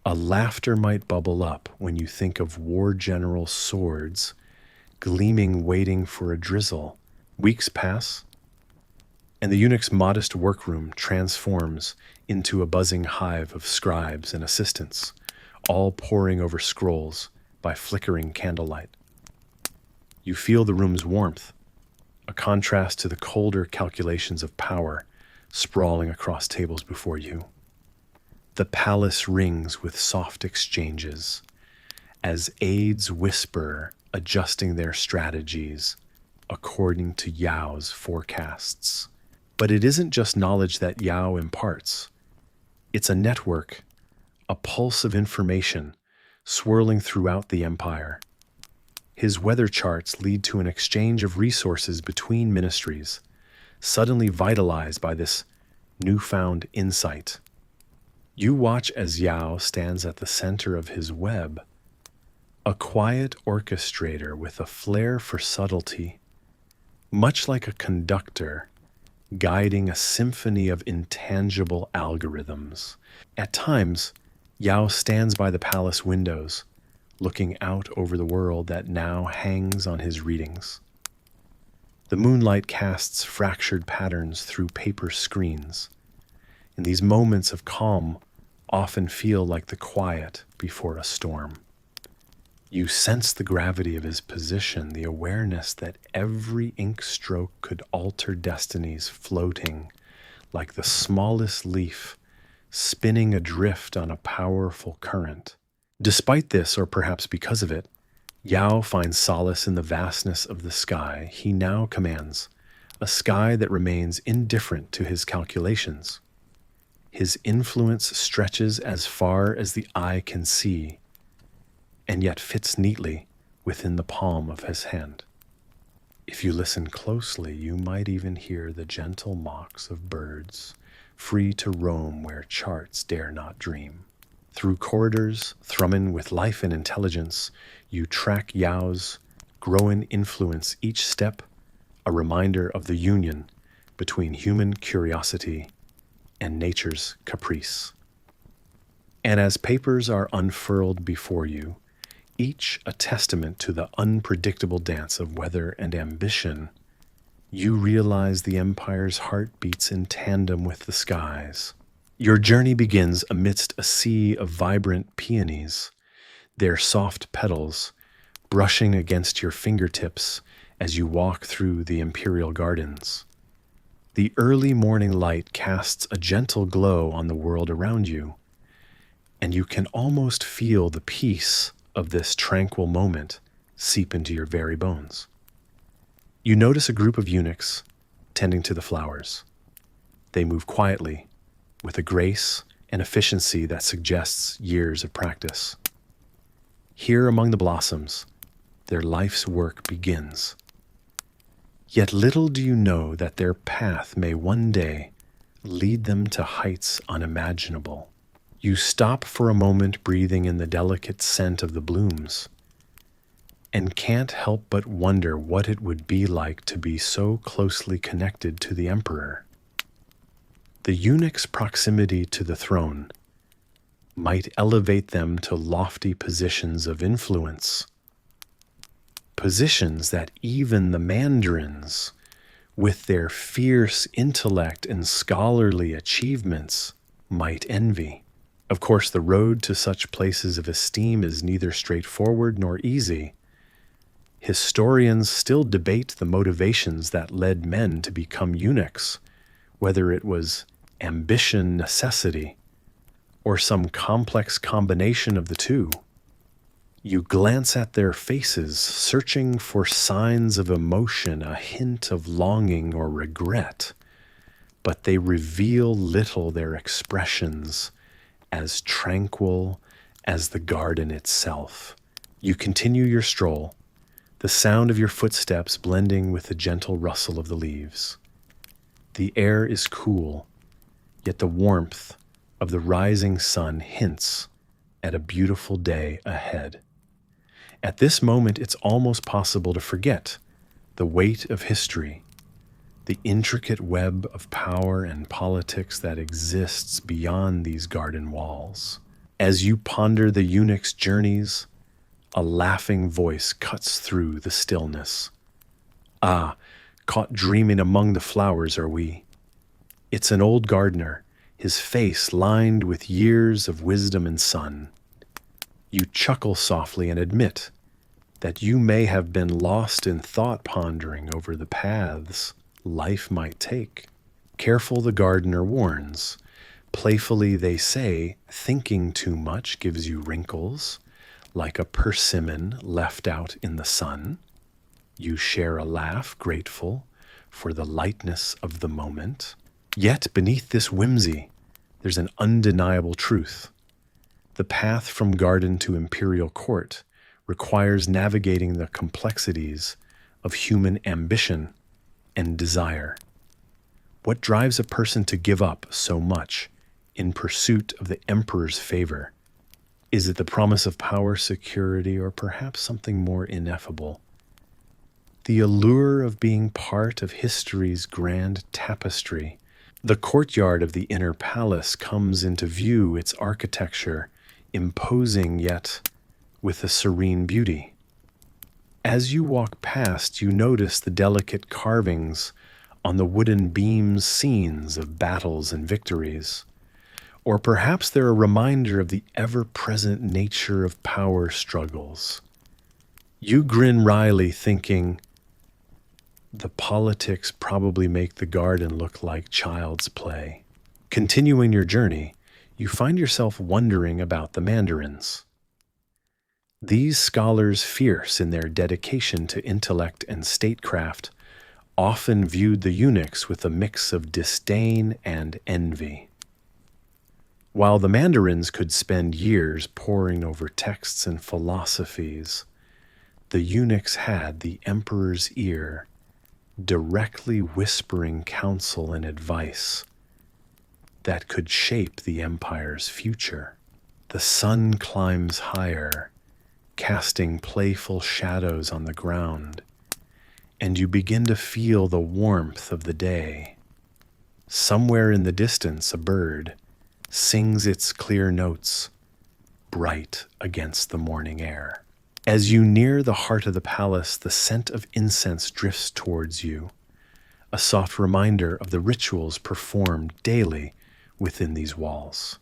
A laughter might bubble up when you think of war general swords gleaming, waiting for a drizzle. Weeks pass, and the eunuch's modest workroom transforms into a buzzing hive of scribes and assistants, all poring over scrolls by flickering candlelight. You feel the room's warmth, a contrast to the colder calculations of power sprawling across tables before you. The palace rings with soft exchanges as aides whisper, adjusting their strategies according to Yao's forecasts. But it isn't just knowledge that Yao imparts. It's a network, a pulse of information swirling throughout the empire. His weather charts lead to an exchange of resources between ministries, suddenly vitalized by this newfound insight. You watch as Yao stands at the center of his web, a quiet orchestrator with a flair for subtlety, much like a conductor guiding a symphony of intangible algorithms. At times, Yao stands by the palace windows, looking out over the world that now hangs on his readings. The moonlight casts fractured patterns through paper screens, and these moments of calm often feel like the quiet before a storm. You sense the gravity of his position, the awareness that every ink stroke could alter destinies, floating like the smallest leaf spinning adrift on a powerful current. Despite this, or perhaps because of it, Yao finds solace in the vastness of the sky he now commands, a sky that remains indifferent to his calculations. His influence stretches as far as the eye can see, and yet fits neatly within the palm of his hand. If you listen closely, you might even hear the gentle mocks of birds, free to roam where charts dare not dream. Through corridors thrumming with life and intelligence, you track Yao's growing influence each step, a reminder of the union between human curiosity and nature's caprice. And as papers are unfurled before you, each a testament to the unpredictable dance of weather and ambition, you realize the Empire's heart beats in tandem with the skies. Your journey begins amidst a sea of vibrant peonies, their soft petals brushing against your fingertips as you walk through the Imperial gardens. The early morning light casts a gentle glow on the world around you, and you can almost feel the peace of this tranquil moment seep into your very bones. You notice a group of eunuchs tending to the flowers. They move quietly, with a grace and efficiency that suggests years of practice. Here among the blossoms, their life's work begins. Yet little do you know that their path may one day lead them to heights unimaginable. You stop for a moment, breathing in the delicate scent of the blooms, and can't help but wonder what it would be like to be so closely connected to the Emperor. The eunuch's proximity to the throne might elevate them to lofty positions of influence, positions that even the mandarins, with their fierce intellect and scholarly achievements, might envy. Of course, the road to such places of esteem is neither straightforward nor easy. Historians still debate the motivations that led men to become eunuchs, whether it was ambition, necessity, or some complex combination of the two. You glance at their faces, searching for signs of emotion, a hint of longing or regret, but they reveal little, their expressions as tranquil as the garden itself. You continue your stroll, the sound of your footsteps blending with the gentle rustle of the leaves. The air is cool, yet the warmth of the rising sun hints at a beautiful day ahead. At this moment, it's almost possible to forget the weight of history, the intricate web of power and politics that exists beyond these garden walls. As you ponder the eunuch's journeys, a laughing voice cuts through the stillness. Ah, caught dreaming among the flowers are we. It's an old gardener, his face lined with years of wisdom and sun. You chuckle softly and admit that you may have been lost in thought, pondering over the paths life might take. Careful, the gardener warns. Playfully they say, thinking too much gives you wrinkles, like a persimmon left out in the sun. You share a laugh, grateful for the lightness of the moment. Yet beneath this whimsy, there's an undeniable truth. The path from garden to imperial court requires navigating the complexities of human ambition and desire. What drives a person to give up so much in pursuit of the emperor's favor? Is it the promise of power, security, or perhaps something more ineffable? The allure of being part of history's grand tapestry. The courtyard of the inner palace comes into view, its architecture imposing yet with a serene beauty. As you walk past, you notice the delicate carvings on the wooden beams, scenes of battles and victories. Or perhaps they're a reminder of the ever-present nature of power struggles. You grin wryly, thinking, the politics probably make the garden look like child's play. Continuing your journey, you find yourself wondering about the mandarins. These scholars, fierce in their dedication to intellect and statecraft, often viewed the eunuchs with a mix of disdain and envy. While the mandarins could spend years poring over texts and philosophies, the eunuchs had the emperor's ear, directly whispering counsel and advice that could shape the empire's future. The sun climbs higher, casting playful shadows on the ground, and you begin to feel the warmth of the day. Somewhere in the distance, a bird sings its clear notes, bright against the morning air. As you near the heart of the palace, the scent of incense drifts towards you, a soft reminder of the rituals performed daily within these walls.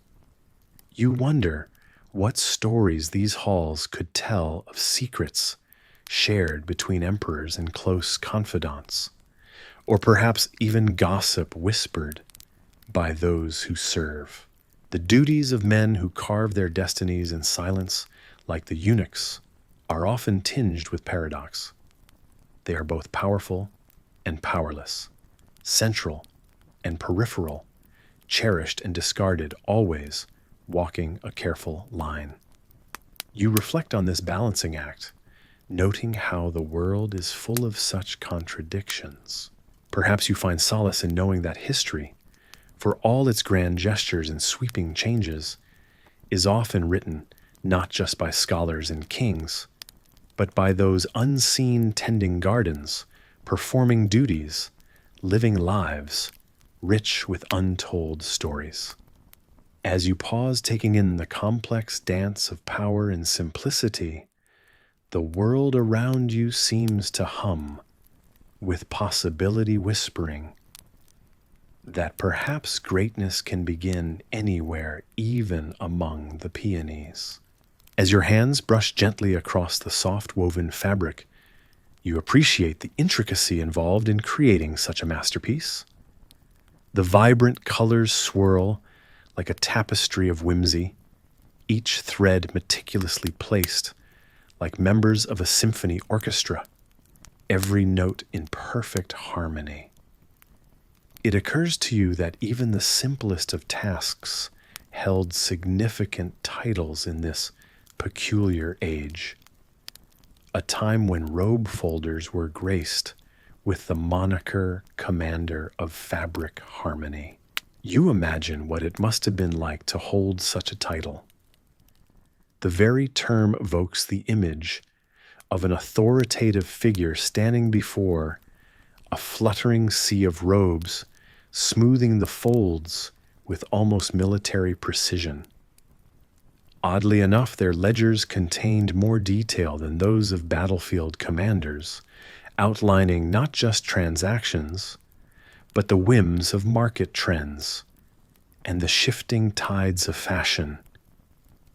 You wonder what stories these halls could tell of secrets shared between emperors and close confidants, or perhaps even gossip whispered by those who serve. The duties of men who carve their destinies in silence, like the eunuchs, are often tinged with paradox. They are both powerful and powerless, central and peripheral, cherished and discarded, always walking a careful line. You reflect on this balancing act, noting how the world is full of such contradictions. Perhaps you find solace in knowing that history, for all its grand gestures and sweeping changes, is often written not just by scholars and kings, but by those unseen tending gardens, performing duties, living lives, rich with untold stories. As you pause, taking in the complex dance of power and simplicity, the world around you seems to hum, with possibility whispering that perhaps greatness can begin anywhere, even among the peonies. As your hands brush gently across the soft woven fabric, you appreciate the intricacy involved in creating such a masterpiece. The vibrant colors swirl like a tapestry of whimsy, each thread meticulously placed like members of a symphony orchestra, every note in perfect harmony. It occurs to you that even the simplest of tasks held significant titles in this peculiar age, a time when robe folders were graced with the moniker Commander of Fabric Harmony. You imagine what it must have been like to hold such a title. The very term evokes the image of an authoritative figure standing before a fluttering sea of robes, smoothing the folds with almost military precision. Oddly enough, their ledgers contained more detail than those of battlefield commanders, outlining not just transactions, but the whims of market trends and the shifting tides of fashion.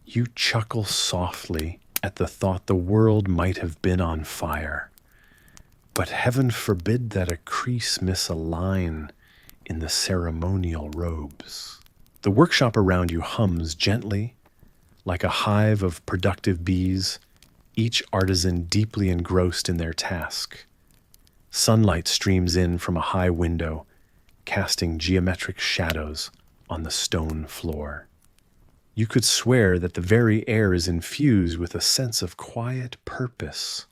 You chuckle softly at the thought the world might have been on fire, but heaven forbid that a crease miss a line in the ceremonial robes. The workshop around you hums gently, like a hive of productive bees, each artisan deeply engrossed in their task. Sunlight streams in from a high window, casting geometric shadows on the stone floor. You could swear that the very air is infused with a sense of quiet purpose,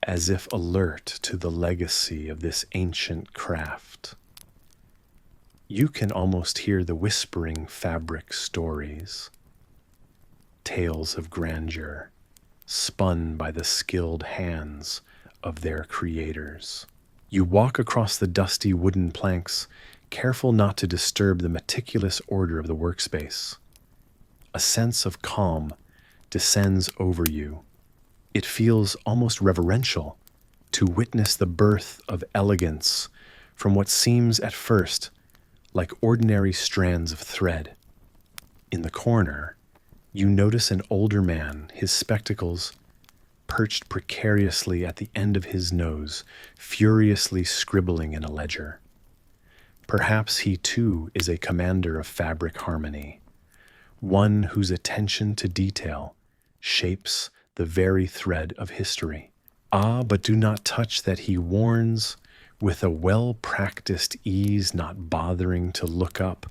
as if alert to the legacy of this ancient craft. You can almost hear the whispering fabric stories, tales of grandeur, spun by the skilled hands of their creators. You walk across the dusty wooden planks, careful not to disturb the meticulous order of the workspace. A sense of calm descends over you, It feels almost reverential to witness the birth of elegance from what seems at first like ordinary strands of thread. In the corner, you notice an older man, his spectacles perched precariously at the end of his nose, furiously scribbling in a ledger. Perhaps he too is a commander of fabric harmony, one whose attention to detail shapes the very thread of history. Ah, but do not touch that he warns with a well-practiced ease, not bothering to look up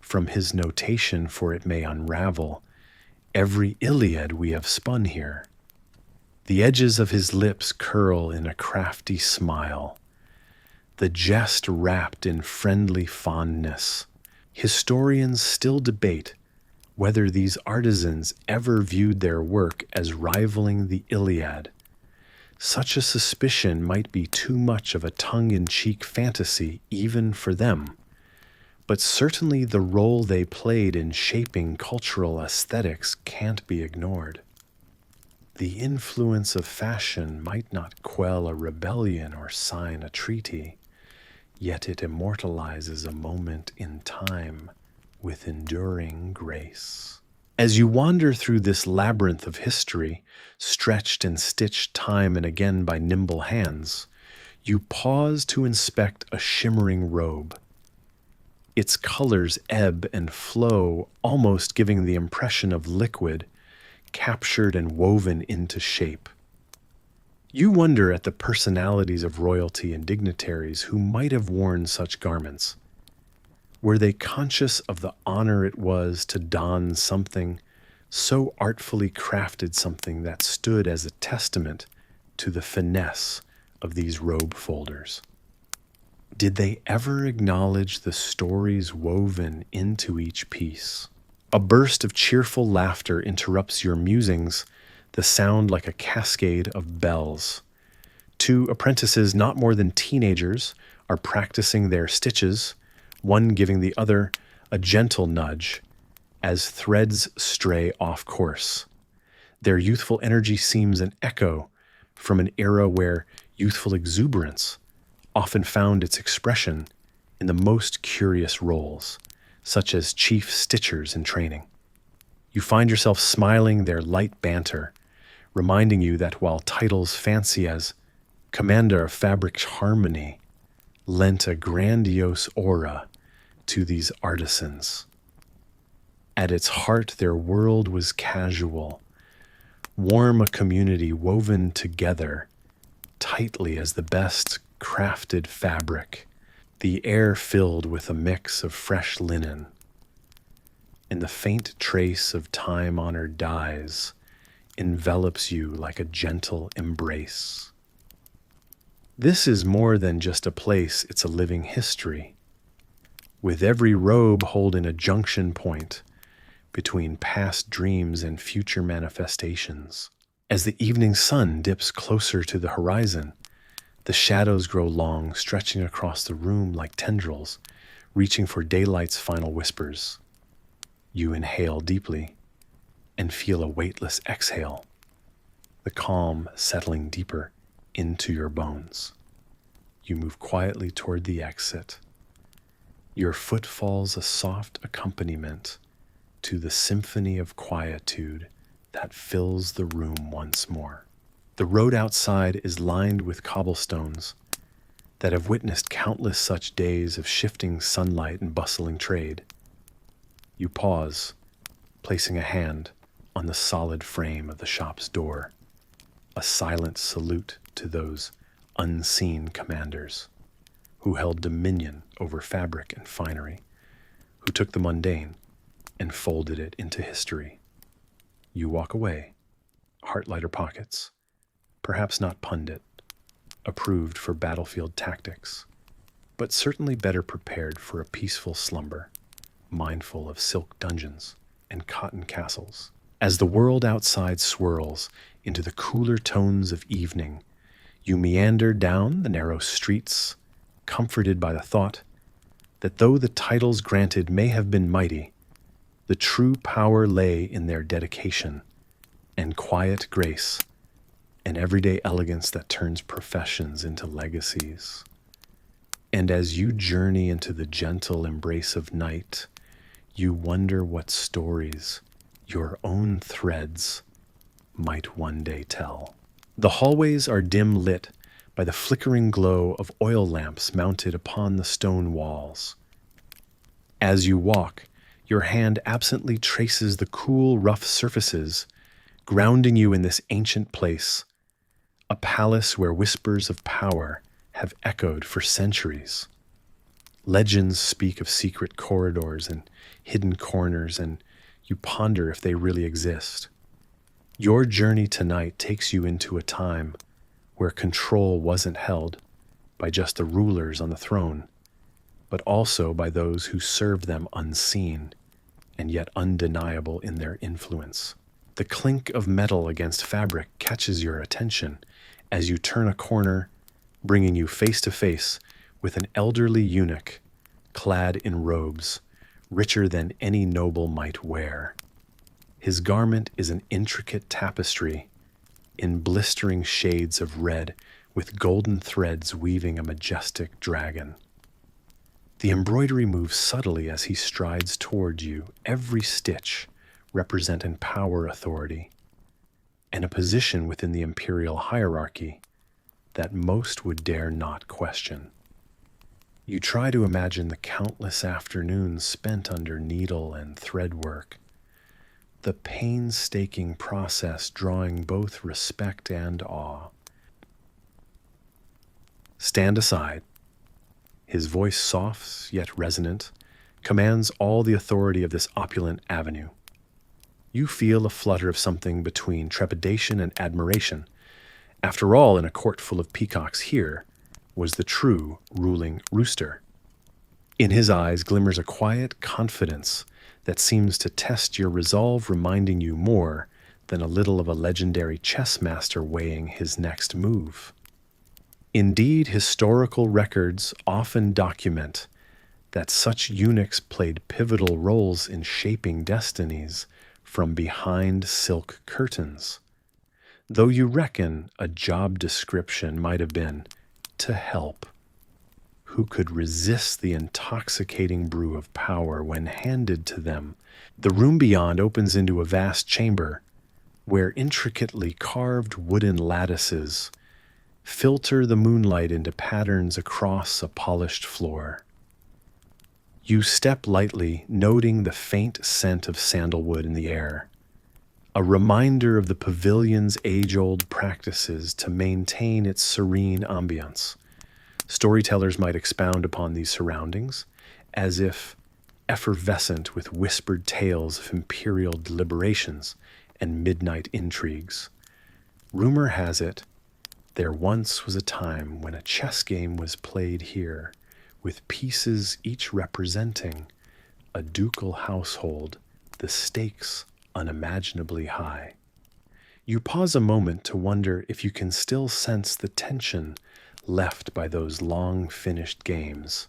from his notation, for it may unravel every Iliad we have spun here. The edges of his lips curl in a crafty smile, the jest wrapped in friendly fondness. Historians still debate whether these artisans ever viewed their work as rivaling the Iliad. Such a suspicion might be too much of a tongue-in-cheek fantasy even for them, but certainly the role they played in shaping cultural aesthetics can't be ignored. The influence of fashion might not quell a rebellion or sign a treaty, yet it immortalizes a moment in time with enduring grace. As you wander through this labyrinth of history, stretched and stitched time and again by nimble hands, you pause to inspect a shimmering robe. Its colors ebb and flow, almost giving the impression of liquid, captured and woven into shape. You wonder at the personalities of royalty and dignitaries who might have worn such garments. Were they conscious of the honor it was to don something so artfully crafted, something that stood as a testament to the finesse of these robe folders? Did they ever acknowledge the stories woven into each piece? A burst of cheerful laughter interrupts your musings, the sound like a cascade of bells. Two apprentices, not more than teenagers, are practicing their stitches, one giving the other a gentle nudge as threads stray off course. Their youthful energy seems an echo from an era where youthful exuberance often found its expression in the most curious roles, such as chief stitchers in training. You find yourself smiling their light banter, reminding you that while titles fancy as Commander of Fabric Harmony lent a grandiose aura to these artisans, at its heart their world was casual, warm, a community woven together tightly as the best crafted fabric, the air filled with a mix of fresh linen and the faint trace of time-honored dyes envelops you like a gentle embrace. This is more than just a place, it's a living history, with every robe holding a junction point between past dreams and future manifestations. As the evening sun dips closer to the horizon, the shadows grow long, stretching across the room like tendrils, reaching for daylight's final whispers. You inhale deeply and feel a weightless exhale, the calm settling deeper into your bones. You move quietly toward the exit, your footfalls a soft accompaniment to the symphony of quietude that fills the room once more. The road outside is lined with cobblestones that have witnessed countless such days of shifting sunlight and bustling trade. You pause, placing a hand on the solid frame of the shop's door, a silent salute to those unseen commanders who held dominion over fabric and finery, who took the mundane and folded it into history. You walk away, heart lighter pockets, perhaps not pundit, approved for battlefield tactics, but certainly better prepared for a peaceful slumber, mindful of silk dungeons and cotton castles. As the world outside swirls into the cooler tones of evening, you meander down the narrow streets, comforted by the thought that though the titles granted may have been mighty, the true power lay in their dedication and quiet grace an everyday elegance that turns professions into legacies. And as you journey into the gentle embrace of night, you wonder what stories your own threads might one day tell. The hallways are dim lit by the flickering glow of oil lamps mounted upon the stone walls. As you walk, your hand absently traces the cool, rough surfaces, grounding you in this ancient place, a palace where whispers of power have echoed for centuries. Legends speak of secret corridors and hidden corners, and you ponder if they really exist. Your journey tonight takes you into a time where control wasn't held by just the rulers on the throne, but also by those who served them unseen and yet undeniable in their influence. The clink of metal against fabric catches your attention as you turn a corner, bringing you face to face with an elderly eunuch clad in robes richer than any noble might wear. His garment is an intricate tapestry in blistering shades of red with golden threads weaving a majestic dragon. The embroidery moves subtly as he strides toward you, every stitch representing power, authority, and a position within the Imperial hierarchy that most would dare not question. You try to imagine the countless afternoons spent under needle and thread work, the painstaking process drawing both respect and awe. Stand aside. His voice, soft yet resonant, commands all the authority of this opulent avenue. You feel a flutter of something between trepidation and admiration. After all, in a court full of peacocks, here was the true ruling rooster. In his eyes glimmers a quiet confidence that seems to test your resolve, reminding you more than a little of a legendary chess master weighing his next move. Indeed, historical records often document that such eunuchs played pivotal roles in shaping destinies from behind silk curtains. Though you reckon a job description might have been to help. Who could resist the intoxicating brew of power when handed to them? The room beyond opens into a vast chamber where intricately carved wooden lattices filter the moonlight into patterns across a polished floor. You step lightly, noting the faint scent of sandalwood in the air, a reminder of the pavilion's age-old practices to maintain its serene ambience. Storytellers might expound upon these surroundings as if effervescent with whispered tales of imperial deliberations and midnight intrigues. Rumor has it, there once was a time when a chess game was played here, with pieces each representing a ducal household, the stakes unimaginably high. You pause a moment to wonder if you can still sense the tension left by those long-finished games,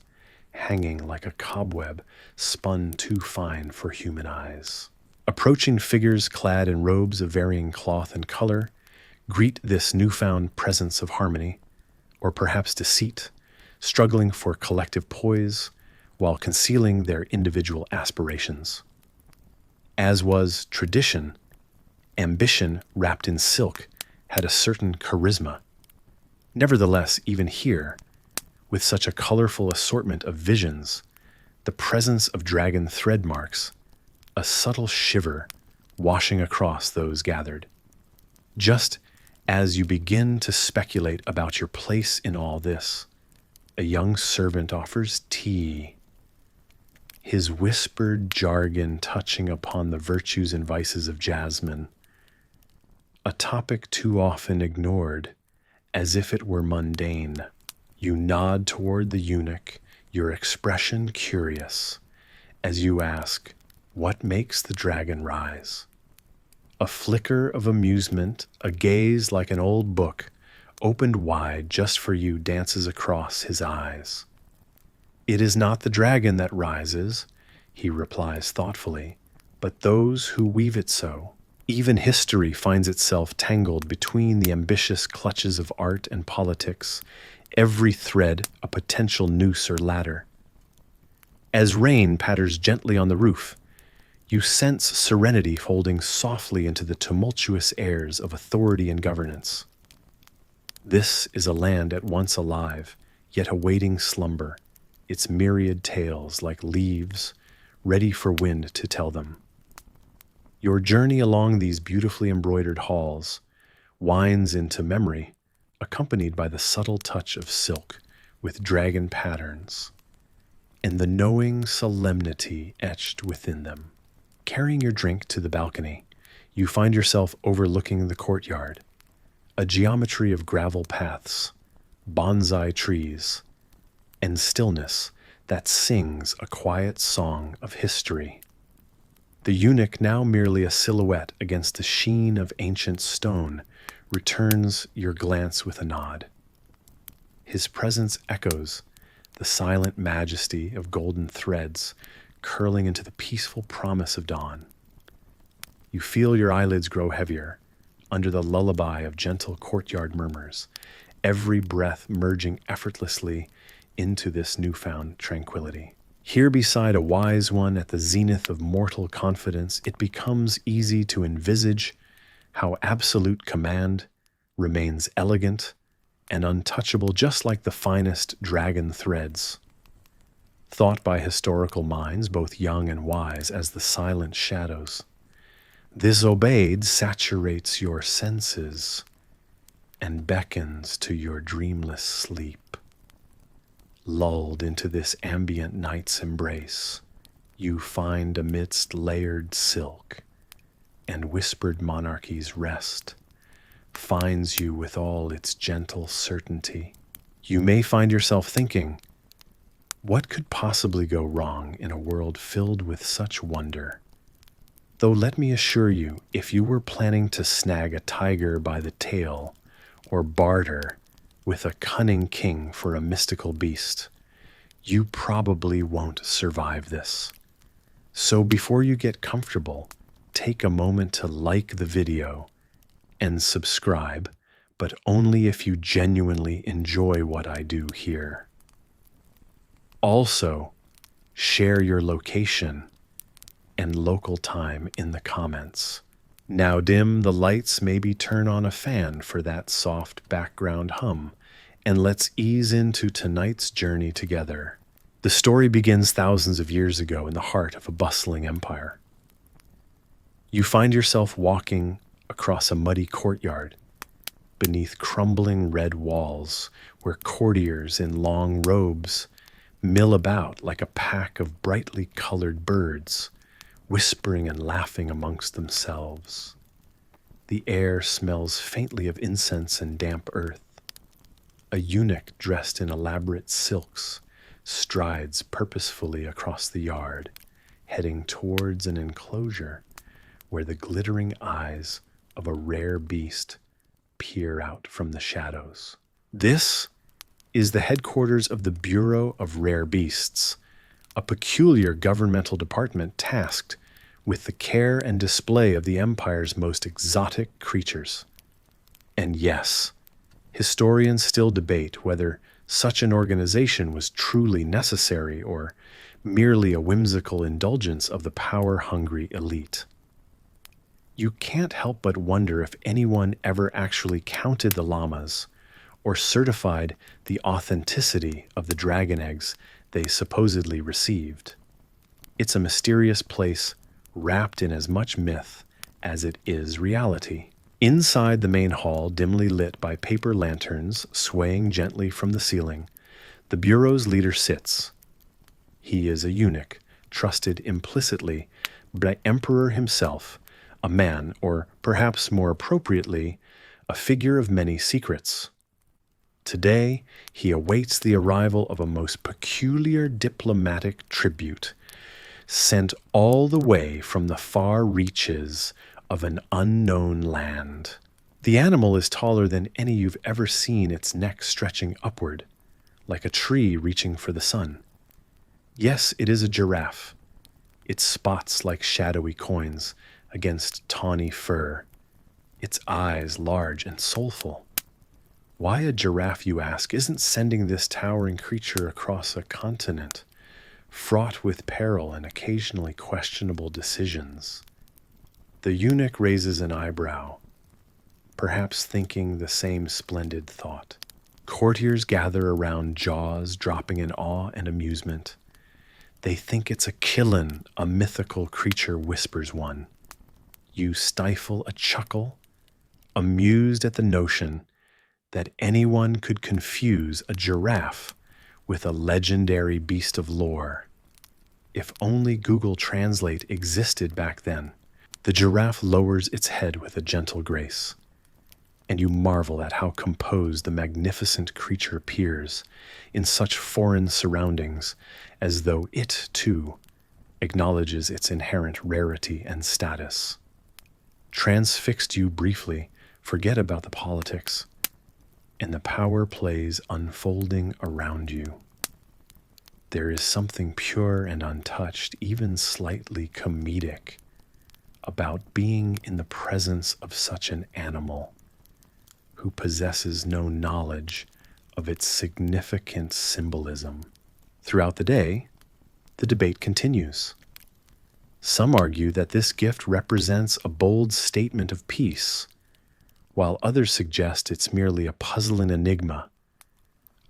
hanging like a cobweb spun too fine for human eyes. Approaching figures clad in robes of varying cloth and color greet this newfound presence of harmony, or perhaps deceit, struggling for collective poise while concealing their individual aspirations. As was tradition, ambition wrapped in silk had a certain charisma. Nevertheless, even here, with such a colorful assortment of visions, the presence of dragon thread marks, a subtle shiver washing across those gathered. Just as you begin to speculate about your place in all this, a young servant offers tea, his whispered jargon touching upon the virtues and vices of jasmine, a topic too often ignored, as if it were mundane. You nod toward the eunuch, your expression curious, as you ask, what makes the dragon rise? A flicker of amusement, a gaze like an old book, opened wide just for you, dances across his eyes. It is not the dragon that rises, he replies thoughtfully, but those who weave it so. Even history finds itself tangled between the ambitious clutches of art and politics, every thread a potential noose or ladder. As rain patters gently on the roof, you sense serenity folding softly into the tumultuous airs of authority and governance. This is a land at once alive, yet awaiting slumber, its myriad tales like leaves, ready for wind to tell them. Your journey along these beautifully embroidered halls winds into memory, accompanied by the subtle touch of silk with dragon patterns, and the knowing solemnity etched within them. Carrying your drink to the balcony, you find yourself overlooking the courtyard, a geometry of gravel paths, bonsai trees, and stillness that sings a quiet song of history. The eunuch, now merely a silhouette against the sheen of ancient stone, returns your glance with a nod. His presence echoes the silent majesty of golden threads curling into the peaceful promise of dawn. You feel your eyelids grow heavier under the lullaby of gentle courtyard murmurs, every breath merging effortlessly into this newfound tranquility. Here beside a wise one at the zenith of mortal confidence, it becomes easy to envisage how absolute command remains elegant and untouchable, just like the finest dragon threads. Thought by historical minds, both young and wise, as the silent shadows. This obeyed saturates your senses and beckons to your dreamless sleep. Lulled into this ambient night's embrace, you find amidst layered silk and whispered monarchies rest, finds you with all its gentle certainty. You may find yourself thinking, what could possibly go wrong in a world filled with such wonder? Though let me assure you, if you were planning to snag a tiger by the tail or barter with a cunning king for a mystical beast, you probably won't survive this. So before you get comfortable, take a moment to like the video and subscribe, but only if you genuinely enjoy what I do here. Also, share your location and local time in the comments. Now dim the lights, maybe turn on a fan for that soft background hum, and let's ease into tonight's journey together. The story begins thousands of years ago in the heart of a bustling empire. You find yourself walking across a muddy courtyard beneath crumbling red walls where courtiers in long robes mill about like a pack of brightly colored birds, whispering and laughing amongst themselves. The air smells faintly of incense and damp earth. A eunuch dressed in elaborate silks strides purposefully across the yard, heading towards an enclosure where the glittering eyes of a rare beast peer out from the shadows. This is the headquarters of the Bureau of Rare Beasts, a peculiar governmental department tasked with the care and display of the Empire's most exotic creatures. And yes, historians still debate whether such an organization was truly necessary or merely a whimsical indulgence of the power-hungry elite. You can't help but wonder if anyone ever actually counted the llamas or certified the authenticity of the dragon eggs they supposedly received. It's a mysterious place wrapped in as much myth as it is reality. Inside the main hall, dimly lit by paper lanterns swaying gently from the ceiling, the Bureau's leader sits. He is a eunuch, trusted implicitly by Emperor himself, a man, or perhaps more appropriately, a figure of many secrets. Today, he awaits the arrival of a most peculiar diplomatic tribute, sent all the way from the far reaches of an unknown land. The animal is taller than any you've ever seen, its neck stretching upward, like a tree reaching for the sun. Yes, it is a giraffe, its spots like shadowy coins against tawny fur, its eyes large and soulful. Why a giraffe, you ask, isn't sending this towering creature across a continent, fraught with peril and occasionally questionable decisions? The eunuch raises an eyebrow, perhaps thinking the same splendid thought. Courtiers gather around, jaws dropping in awe and amusement. They think it's a killin, a mythical creature, whispers one. You stifle a chuckle, amused at the notion that anyone could confuse a giraffe with a legendary beast of lore. If only Google Translate existed back then. The giraffe lowers its head with a gentle grace, and you marvel at how composed the magnificent creature appears in such foreign surroundings, as though it, too, acknowledges its inherent rarity and status. Transfixed, you briefly forget about the politics, and the power plays unfolding around you. There is something pure and untouched, even slightly comedic, about being in the presence of such an animal who possesses no knowledge of its significant symbolism. Throughout the day, the debate continues. Some argue that this gift represents a bold statement of peace, while others suggest it's merely a puzzling enigma,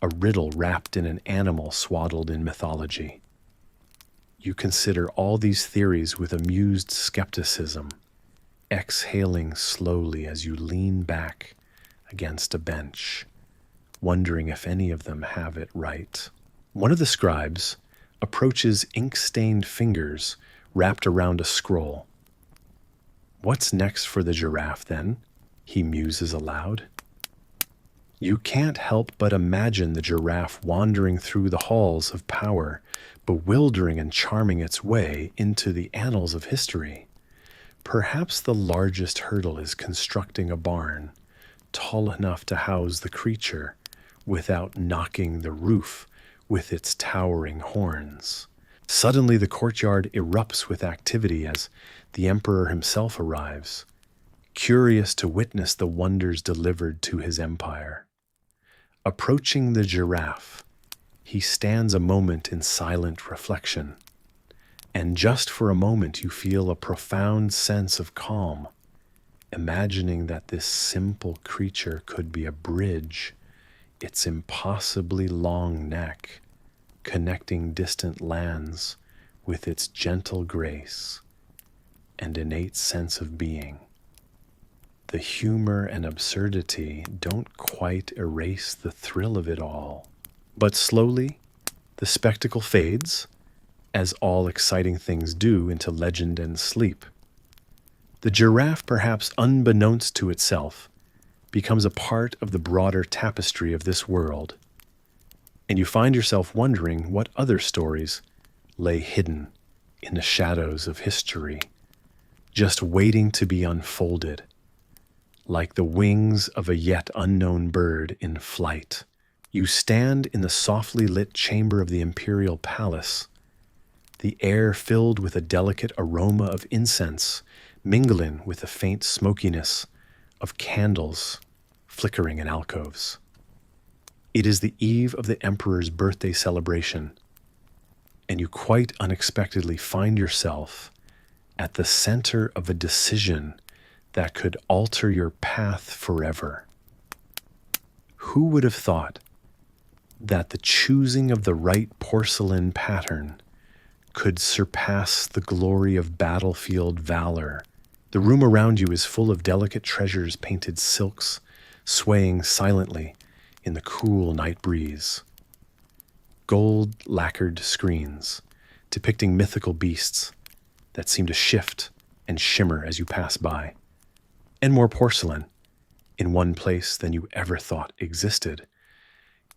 a riddle wrapped in an animal swaddled in mythology. You consider all these theories with amused skepticism, exhaling slowly as you lean back against a bench, wondering if any of them have it right. One of the scribes approaches ink-stained fingers wrapped around a scroll. What's next for the giraffe, then? He muses aloud. You can't help but imagine the giraffe wandering through the halls of power, bewildering and charming its way into the annals of history. Perhaps the largest hurdle is constructing a barn tall enough to house the creature without knocking the roof with its towering horns. Suddenly the courtyard erupts with activity as the emperor himself arrives, curious to witness the wonders delivered to his empire. Approaching the giraffe, he stands a moment in silent reflection, and just for a moment you feel a profound sense of calm, imagining that this simple creature could be a bridge, its impossibly long neck connecting distant lands with its gentle grace and innate sense of being. The humor and absurdity don't quite erase the thrill of it all, but slowly the spectacle fades, as all exciting things do, into legend and sleep. The giraffe, perhaps unbeknownst to itself, becomes a part of the broader tapestry of this world, and you find yourself wondering what other stories lay hidden in the shadows of history, just waiting to be unfolded, like the wings of a yet unknown bird in flight. You stand in the softly lit chamber of the Imperial palace, the air filled with a delicate aroma of incense, mingling with the faint smokiness of candles flickering in alcoves. It is the eve of the emperor's birthday celebration, and you quite unexpectedly find yourself at the center of a decision that could alter your path forever. Who would have thought that the choosing of the right porcelain pattern could surpass the glory of battlefield valor? The room around you is full of delicate treasures, painted silks, swaying silently in the cool night breeze. Gold lacquered screens depicting mythical beasts that seem to shift and shimmer as you pass by. And more porcelain in one place than you ever thought existed.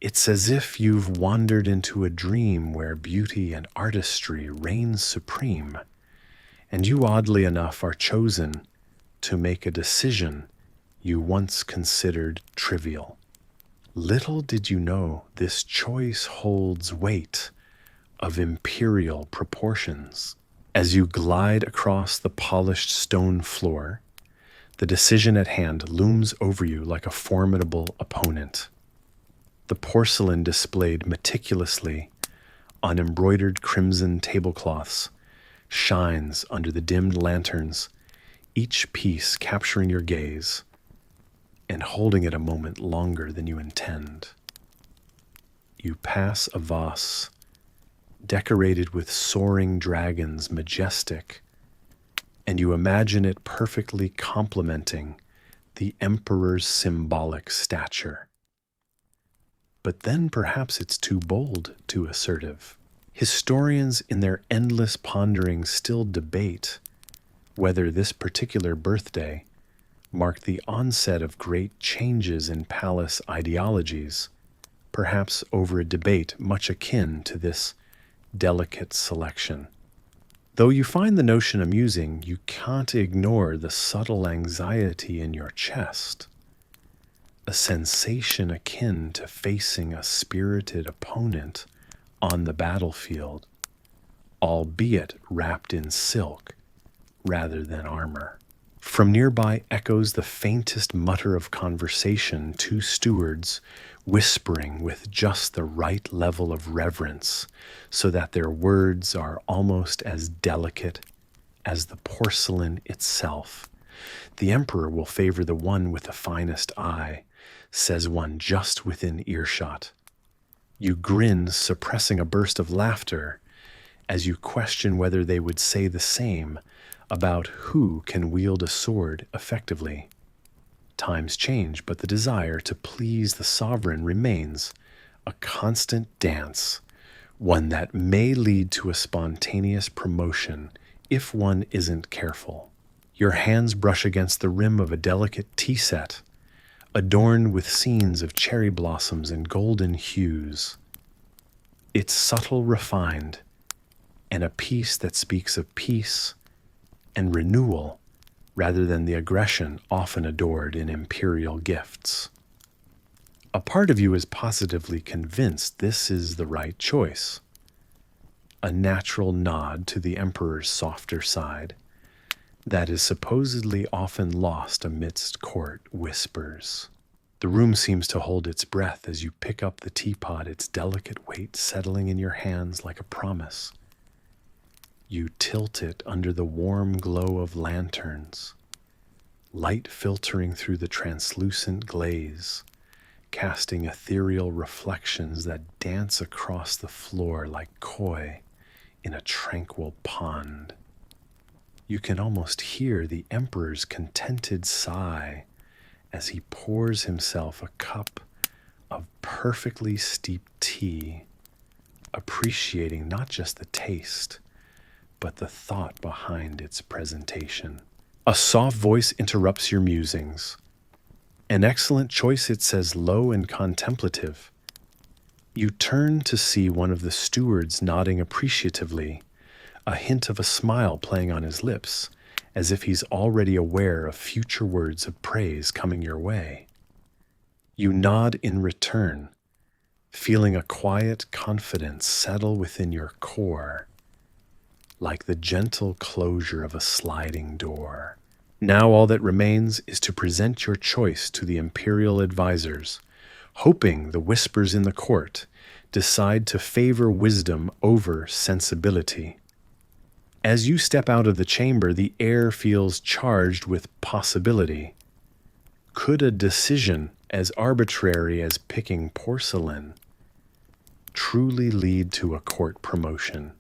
It's as if you've wandered into a dream where beauty and artistry reign supreme, and you, oddly enough, are chosen to make a decision you once considered trivial. Little did you know this choice holds weight of imperial proportions. As you glide across the polished stone floor, the decision at hand looms over you like a formidable opponent. The porcelain displayed meticulously on embroidered crimson tablecloths shines under the dimmed lanterns, each piece capturing your gaze and holding it a moment longer than you intend. You pass a vase decorated with soaring dragons, majestic, and you imagine it perfectly complementing the emperor's symbolic stature. But then perhaps it's too bold, too assertive. Historians in their endless pondering still debate whether this particular birthday marked the onset of great changes in palace ideologies, perhaps over a debate much akin to this delicate selection. Though you find the notion amusing, you can't ignore the subtle anxiety in your chest, a sensation akin to facing a spirited opponent on the battlefield, albeit wrapped in silk rather than armor. From nearby echoes the faintest mutter of conversation, two stewards whispering with just the right level of reverence so that their words are almost as delicate as the porcelain itself. The emperor will favor the one with the finest eye, says one just within earshot. You grin, suppressing a burst of laughter as you question whether they would say the same about who can wield a sword effectively. Times change, but the desire to please the sovereign remains a constant dance, one that may lead to a spontaneous promotion if one isn't careful. Your hands brush against the rim of a delicate tea set, adorned with scenes of cherry blossoms and golden hues. It's subtle, refined, and a piece that speaks of peace and renewal rather than the aggression often adored in imperial gifts. A part of you is positively convinced this is the right choice, a natural nod to the emperor's softer side that is supposedly often lost amidst court whispers. The room seems to hold its breath as you pick up the teapot, its delicate weight settling in your hands like a promise. You tilt it under the warm glow of lanterns, light filtering through the translucent glaze, casting ethereal reflections that dance across the floor like koi in a tranquil pond. You can almost hear the emperor's contented sigh as he pours himself a cup of perfectly steeped tea, appreciating not just the taste, but the thought behind its presentation. A soft voice interrupts your musings. An excellent choice, it says, low and contemplative. You turn to see one of the stewards nodding appreciatively, a hint of a smile playing on his lips, as if he's already aware of future words of praise coming your way. You nod in return, feeling a quiet confidence settle within your core, like the gentle closure of a sliding door. Now all that remains is to present your choice to the Imperial advisors, hoping the whispers in the court decide to favor wisdom over sensibility. As you step out of the chamber, the air feels charged with possibility. Could a decision as arbitrary as picking porcelain truly lead to a court promotion?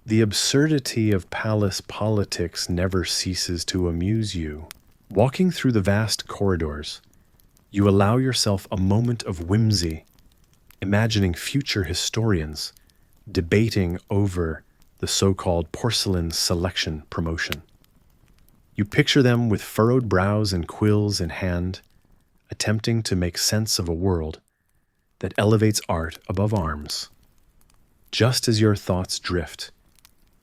The absurdity of palace politics never ceases to amuse you. Walking through the vast corridors, you allow yourself a moment of whimsy, imagining future historians debating over the so-called porcelain selection promotion. You picture them with furrowed brows and quills in hand, attempting to make sense of a world that elevates art above arms. Just as your thoughts drift,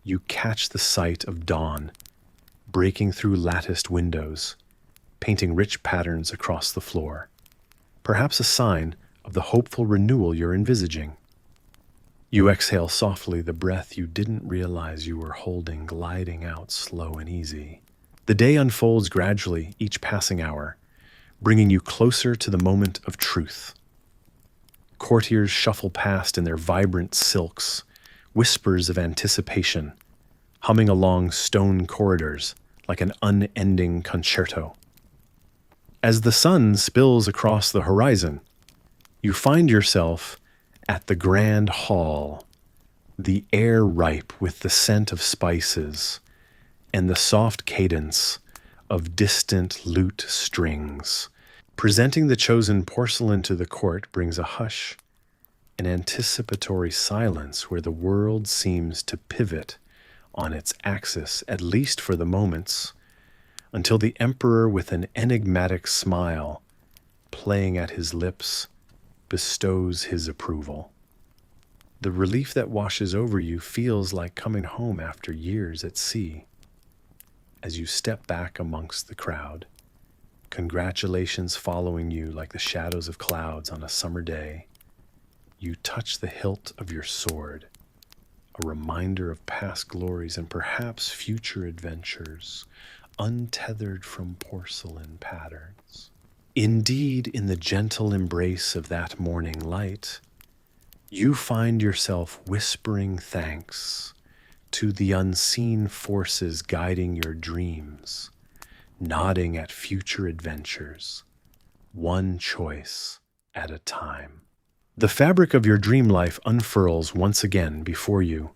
you catch the sight of dawn breaking through latticed windows, painting rich patterns across the floor, perhaps a sign of the hopeful renewal you're envisaging. You exhale softly, the breath you didn't realize you were holding gliding out slow and easy. The day unfolds gradually, each passing hour, bringing you closer to the moment of truth. Courtiers shuffle past in their vibrant silks, whispers of anticipation, humming along stone corridors like an unending concerto. As the sun spills across the horizon, you find yourself at the grand hall, the air ripe with the scent of spices and the soft cadence of distant lute strings. Presenting the chosen porcelain to the court brings a hush, an anticipatory silence where the world seems to pivot on its axis, at least for the moments, until the emperor, with an enigmatic smile playing at his lips, bestows his approval. The relief that washes over you feels like coming home after years at sea. As you step back amongst the crowd, congratulations following you like the shadows of clouds on a summer day, you touch the hilt of your sword, a reminder of past glories and perhaps future adventures, untethered from porcelain patterns. Indeed, in the gentle embrace of that morning light, you find yourself whispering thanks to the unseen forces guiding your dreams, nodding at future adventures, one choice at a time. The fabric of your dream life unfurls once again before you,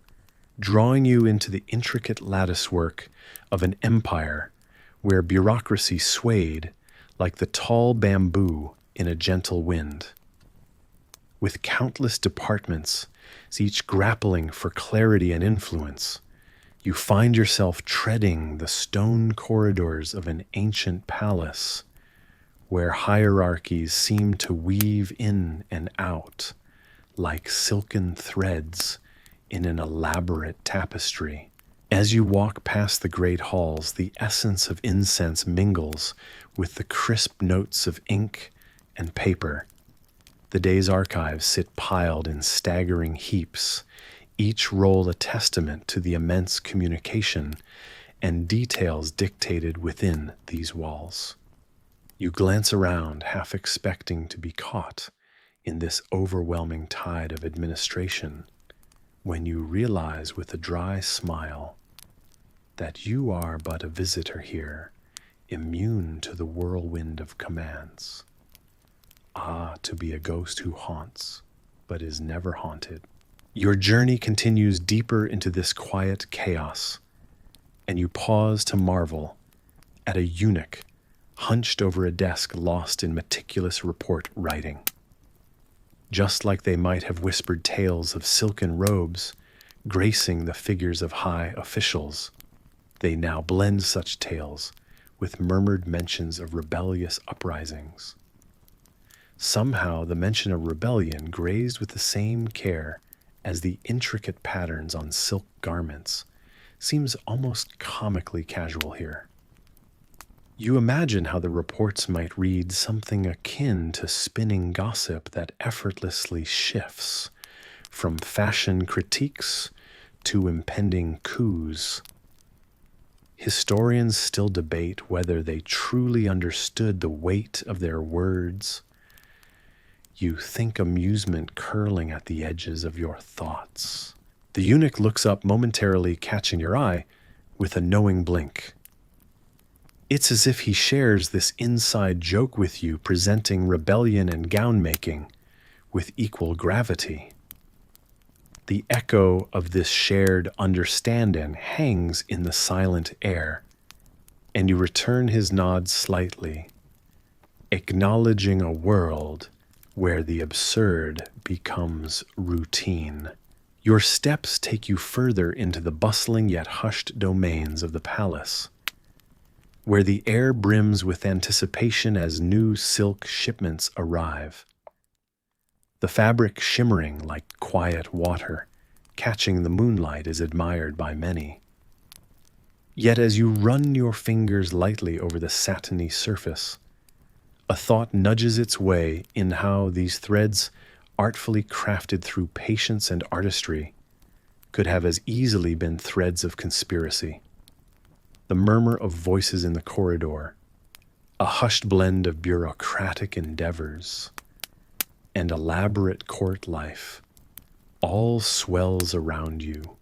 drawing you into the intricate latticework of an empire where bureaucracy swayed like the tall bamboo in a gentle wind. With countless departments, each grappling for clarity and influence, you find yourself treading the stone corridors of an ancient palace where hierarchies seem to weave in and out like silken threads in an elaborate tapestry. As you walk past the great halls, the essence of incense mingles with the crisp notes of ink and paper. The day's archives sit piled in staggering heaps, each roll a testament to the immense communication and details dictated within these walls. You glance around, half expecting to be caught in this overwhelming tide of administration, when you realize with a dry smile that you are but a visitor here, immune to the whirlwind of commands. Ah, to be a ghost who haunts, but is never haunted. Your journey continues deeper into this quiet chaos, and you pause to marvel at a eunuch hunched over a desk lost in meticulous report writing. Just like they might have whispered tales of silken robes gracing the figures of high officials, they now blend such tales with murmured mentions of rebellious uprisings. Somehow the mention of rebellion grazed with the same care as the intricate patterns on silk garments seems almost comically casual here. You imagine how the reports might read something akin to spinning gossip that effortlessly shifts from fashion critiques to impending coups. Historians still debate whether they truly understood the weight of their words. You think amusement curling at the edges of your thoughts. The eunuch looks up, momentarily catching your eye with a knowing blink. It's as if he shares this inside joke with you, presenting rebellion and gown-making with equal gravity. The echo of this shared understanding hangs in the silent air, and you return his nod slightly, acknowledging a world where the absurd becomes routine. Your steps take you further into the bustling yet hushed domains of the palace, where the air brims with anticipation as new silk shipments arrive. The fabric shimmering like quiet water, catching the moonlight, is admired by many. Yet as you run your fingers lightly over the satiny surface, a thought nudges its way in how these threads artfully crafted through patience and artistry, could have as easily been threads of conspiracy. The murmur of voices in the corridor, a hushed blend of bureaucratic endeavors and elaborate court life, all swells around you,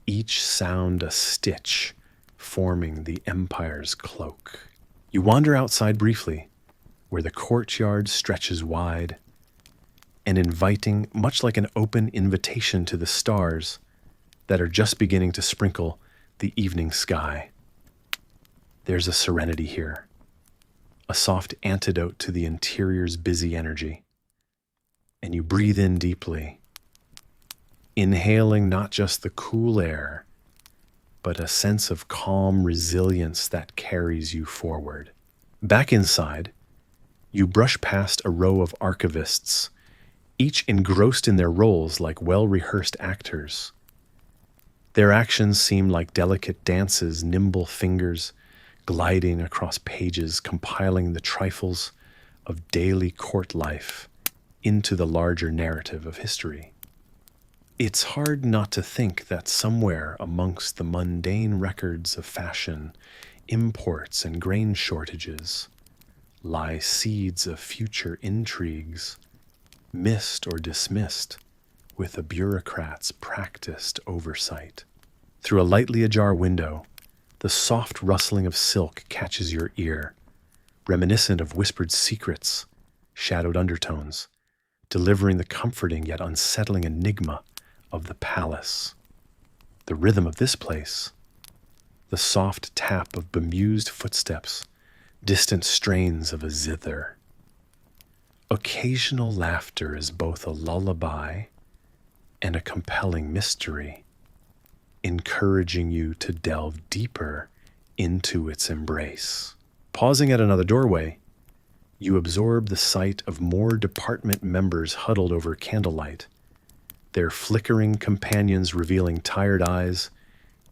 each sound a stitch forming the empire's cloak. You wander outside briefly, where the courtyard stretches wide and inviting, much like an open invitation to the stars that are just beginning to sprinkle the evening sky. There's a serenity here, a soft antidote to the interior's busy energy. And you breathe in deeply, inhaling not just the cool air, but a sense of calm resilience that carries you forward. Back inside, you brush past a row of archivists, each engrossed in their roles like well-rehearsed actors. Their actions seem like delicate dances, nimble fingers gliding across pages, compiling the trifles of daily court life into the larger narrative of history. It's hard not to think that somewhere amongst the mundane records of fashion, imports, and grain shortages lie seeds of future intrigues, missed or dismissed with a bureaucrat's practiced oversight. Through a lightly ajar window, the soft rustling of silk catches your ear, reminiscent of whispered secrets, shadowed undertones, delivering the comforting yet unsettling enigma of the palace. The rhythm of this place, the soft tap of bemused footsteps, distant strains of a zither. Occasional laughter is both a lullaby and a compelling mystery, encouraging you to delve deeper into its embrace. Pausing at another doorway, you absorb the sight of more department members huddled over candlelight, their flickering companions revealing tired eyes,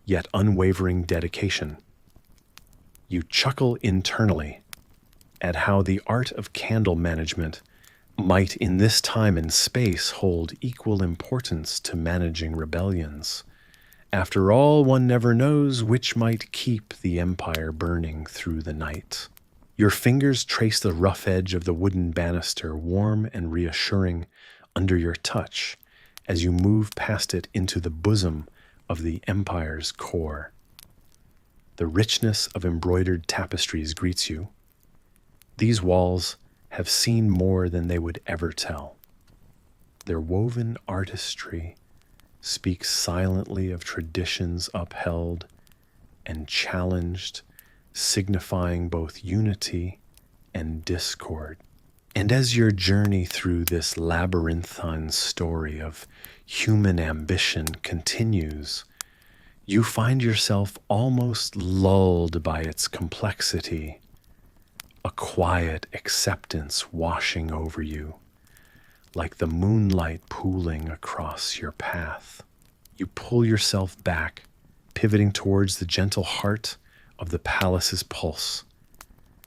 yet unwavering dedication. You chuckle internally at how the art of candle management might in this time and space hold equal importance to managing rebellions. After all, one never knows which might keep the empire burning through the night. Your fingers trace the rough edge of the wooden banister, warm and reassuring under your touch as you move past it into the bosom of the empire's core. The richness of embroidered tapestries greets you. These walls have seen more than they would ever tell. Their woven artistry speaks silently of traditions upheld and challenged, signifying both unity and discord. And as your journey through this labyrinthine story of human ambition continues, you find yourself almost lulled by its complexity, a quiet acceptance washing over you, like the moonlight pooling across your path. You pull yourself back, pivoting towards the gentle heart of the palace's pulse,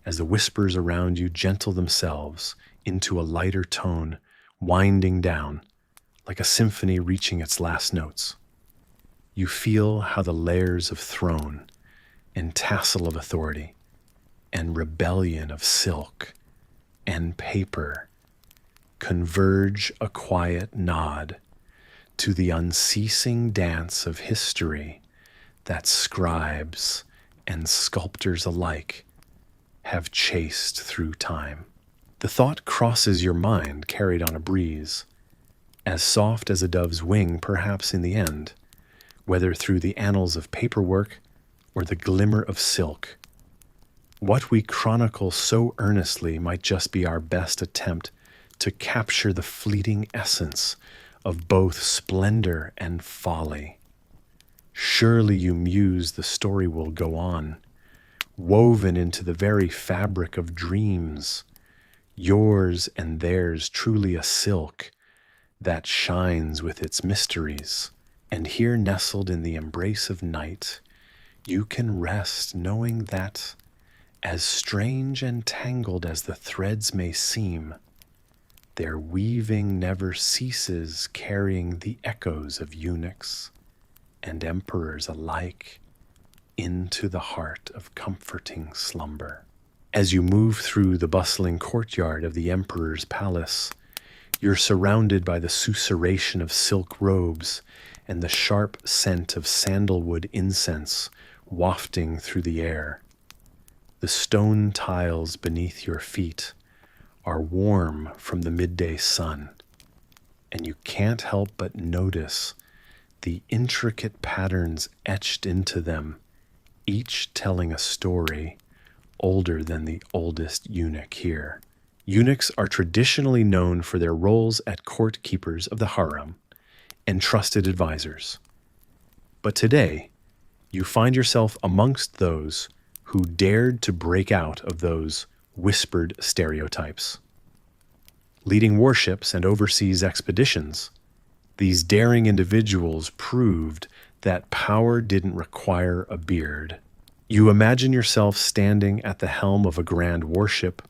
as the whispers around you gentle themselves into a lighter tone, winding down, like a symphony reaching its last notes. You feel how the layers of throne and tassel of authority and rebellion of silk and paper converge a quiet nod to the unceasing dance of history that scribes and sculptors alike have chased through time. The thought crosses your mind, carried on a breeze, as soft as a dove's wing, perhaps in the end, whether through the annals of paperwork or the glimmer of silk. What we chronicle so earnestly might just be our best attempt to capture the fleeting essence of both splendor and folly. Surely, you muse, the story will go on, woven into the very fabric of dreams, yours and theirs, truly a silk that shines with its mysteries. And here, nestled in the embrace of night, you can rest knowing that, as strange and tangled as the threads may seem, Their weaving never ceases, carrying the echoes of eunuchs and emperors alike into the heart of comforting slumber. As you move through the bustling courtyard of the emperor's palace, you're surrounded by the susurration of silk robes and the sharp scent of sandalwood incense wafting through the air. The stone tiles beneath your feet are warm from the midday sun, and you can't help but notice the intricate patterns etched into them, each telling a story older than the oldest eunuch here. Eunuchs are traditionally known for their roles as court keepers of the harem and trusted advisors. But today, you find yourself amongst those who dared to break out of those whispered stereotypes. Leading warships and overseas expeditions, these daring individuals proved that power didn't require a beard. You imagine yourself standing at the helm of a grand warship,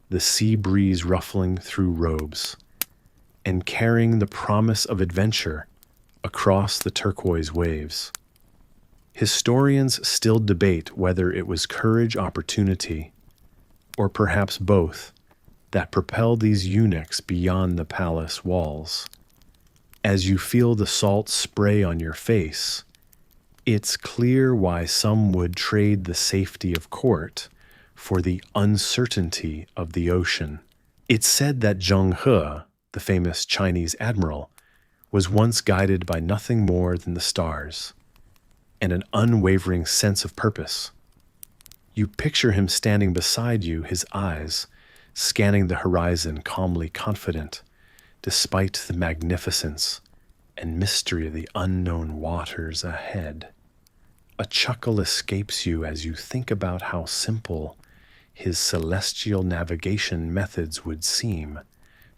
the sea breeze ruffling through robes, and carrying the promise of adventure across the turquoise waves. Historians still debate whether it was courage, opportunity, or perhaps both, that propelled these eunuchs beyond the palace walls. As you feel the salt spray on your face, it's clear why some would trade the safety of court for the uncertainty of the ocean. It's said that Zheng He, the famous Chinese admiral, was once guided by nothing more than the stars and an unwavering sense of purpose. You picture him standing beside you, his eyes scanning the horizon, calmly confident, despite the magnificence and mystery of the unknown waters ahead. A chuckle escapes you as you think about how simple his celestial navigation methods would seem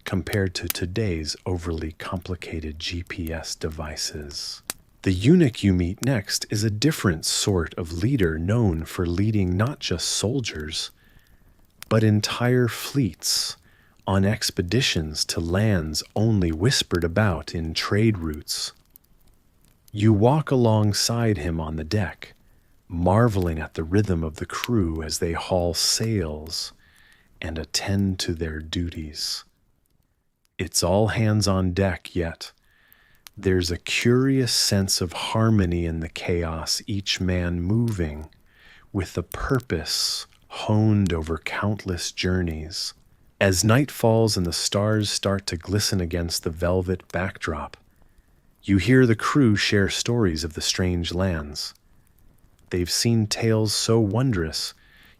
compared to today's overly complicated GPS devices. The eunuch you meet next is a different sort of leader known for leading not just soldiers, but entire fleets on expeditions to lands only whispered about in trade routes. You walk alongside him on the deck, marveling at the rhythm of the crew as they haul sails and attend to their duties. It's all hands on deck, yet there's a curious sense of harmony in the chaos, each man moving with a purpose honed over countless journeys. As night falls and the stars start to glisten against the velvet backdrop, you hear the crew share stories of the strange lands. They've seen tales so wondrous,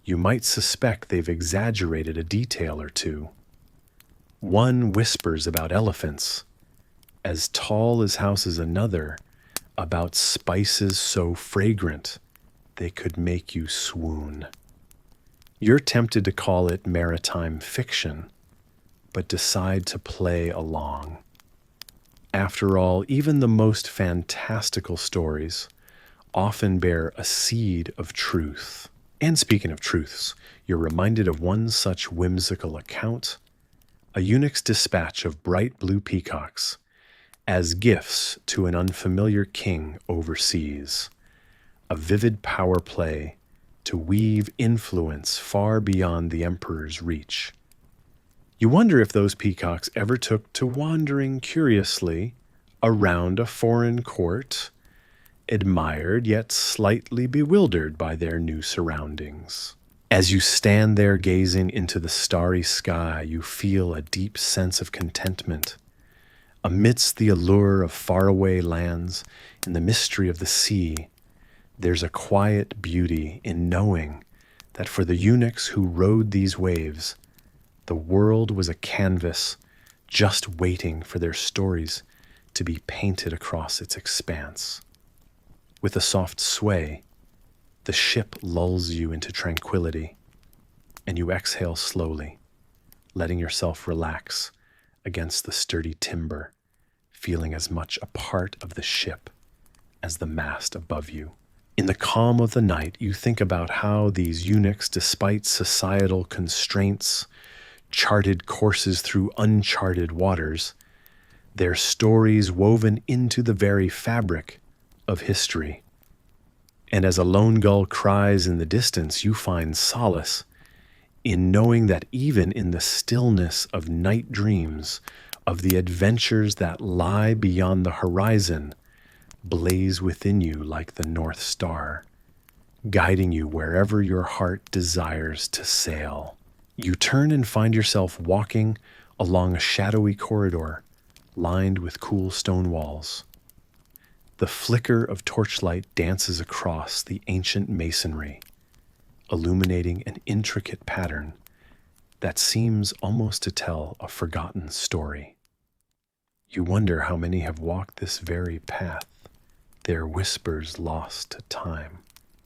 you might suspect they've exaggerated a detail or two. One whispers about elephants, as tall as houses another, about spices so fragrant they could make you swoon. You're tempted to call it maritime fiction, but decide to play along. After all, even the most fantastical stories often bear a seed of truth. And speaking of truths, you're reminded of one such whimsical account, a eunuch's dispatch of bright blue peacocks as gifts to an unfamiliar king overseas, a vivid power play to weave influence far beyond the emperor's reach. You wonder if those peacocks ever took to wandering curiously around a foreign court, admired yet slightly bewildered by their new surroundings. As you stand there gazing into the starry sky, you feel a deep sense of contentment. Amidst the allure of faraway lands and the mystery of the sea, there's a quiet beauty in knowing that for the eunuchs who rode these waves, the world was a canvas just waiting for their stories to be painted across its expanse. With a soft sway, the ship lulls you into tranquility, and you exhale slowly, letting yourself relax against the sturdy timber, feeling as much a part of the ship as the mast above you. In the calm of the night, you think about how these eunuchs, despite societal constraints, charted courses through uncharted waters, their stories woven into the very fabric of history. And as a lone gull cries in the distance, you find solace in knowing that even in the stillness of night dreams, of the adventures that lie beyond the horizon, blaze within you like the North Star, guiding you wherever your heart desires to sail. You turn and find yourself walking along a shadowy corridor lined with cool stone walls. The flicker of torchlight dances across the ancient masonry, illuminating an intricate pattern that seems almost to tell a forgotten story. You wonder how many have walked this very path, their whispers lost to time.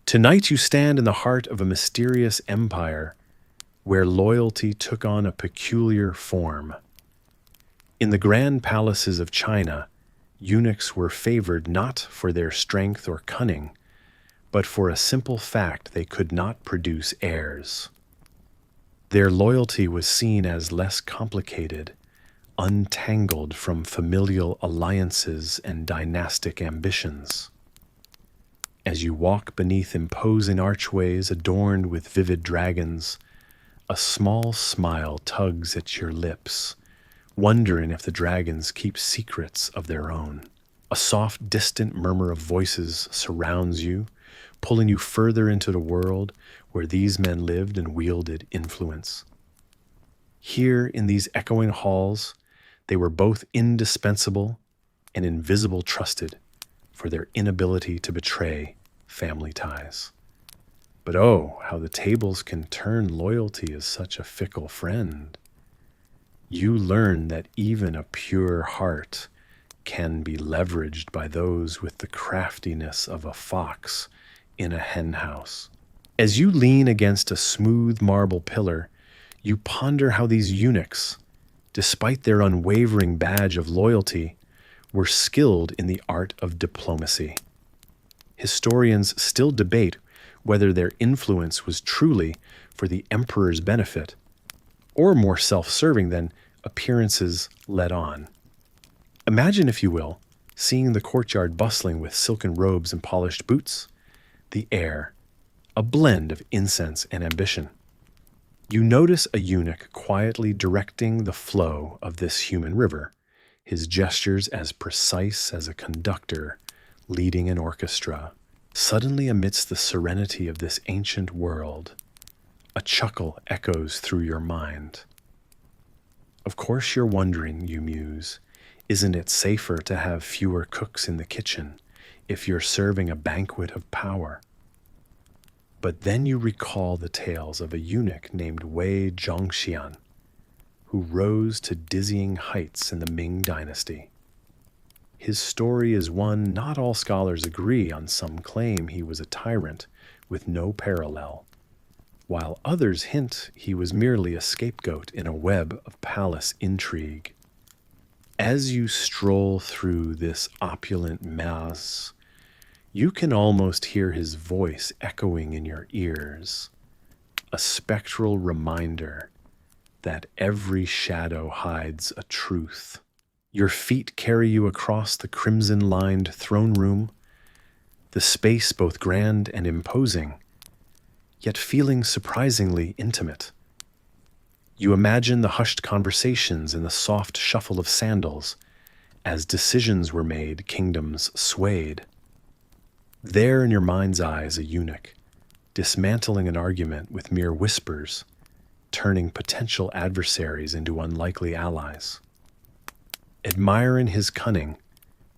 Tonight you stand in the heart of a mysterious empire where loyalty took on a peculiar form. In the grand palaces of China, eunuchs were favored not for their strength or cunning, but for a simple fact: they could not produce heirs. Their loyalty was seen as less complicated, untangled from familial alliances and dynastic ambitions. As you walk beneath imposing archways adorned with vivid dragons, a small smile tugs at your lips, wondering if the dragons keep secrets of their own. A soft, distant murmur of voices surrounds you, pulling you further into the world where these men lived and wielded influence. Here in these echoing halls, they were both indispensable and invisible, trusted for their inability to betray family ties. But oh, how the tables can turn. Loyalty is such a fickle friend. You learn that even a pure heart can be leveraged by those with the craftiness of a fox in a henhouse. As you lean against a smooth marble pillar, you ponder how these eunuchs, despite their unwavering badge of loyalty, were skilled in the art of diplomacy. Historians still debate whether their influence was truly for the emperor's benefit, or more self-serving than appearances led on. Imagine, if you will, seeing the courtyard bustling with silken robes and polished boots, the air, a blend of incense and ambition. You notice a eunuch quietly directing the flow of this human river, his gestures as precise as a conductor leading an orchestra. Suddenly, amidst the serenity of this ancient world, a chuckle echoes through your mind. Of course you're wondering, you muse, isn't it safer to have fewer cooks in the kitchen if you're serving a banquet of power? But then you recall the tales of a eunuch named Wei Zhongxian, who rose to dizzying heights in the Ming Dynasty. His story is one not all scholars agree on. Some claim he was a tyrant with no parallel, while others hint he was merely a scapegoat in a web of palace intrigue. As you stroll through this opulent maze, you can almost hear his voice echoing in your ears, a spectral reminder that every shadow hides a truth. Your feet carry you across the crimson-lined throne room, the space both grand and imposing, yet feeling surprisingly intimate. You imagine the hushed conversations and the soft shuffle of sandals as decisions were made, kingdoms swayed. There in your mind's eye is a eunuch, dismantling an argument with mere whispers, turning potential adversaries into unlikely allies. Admiring his cunning,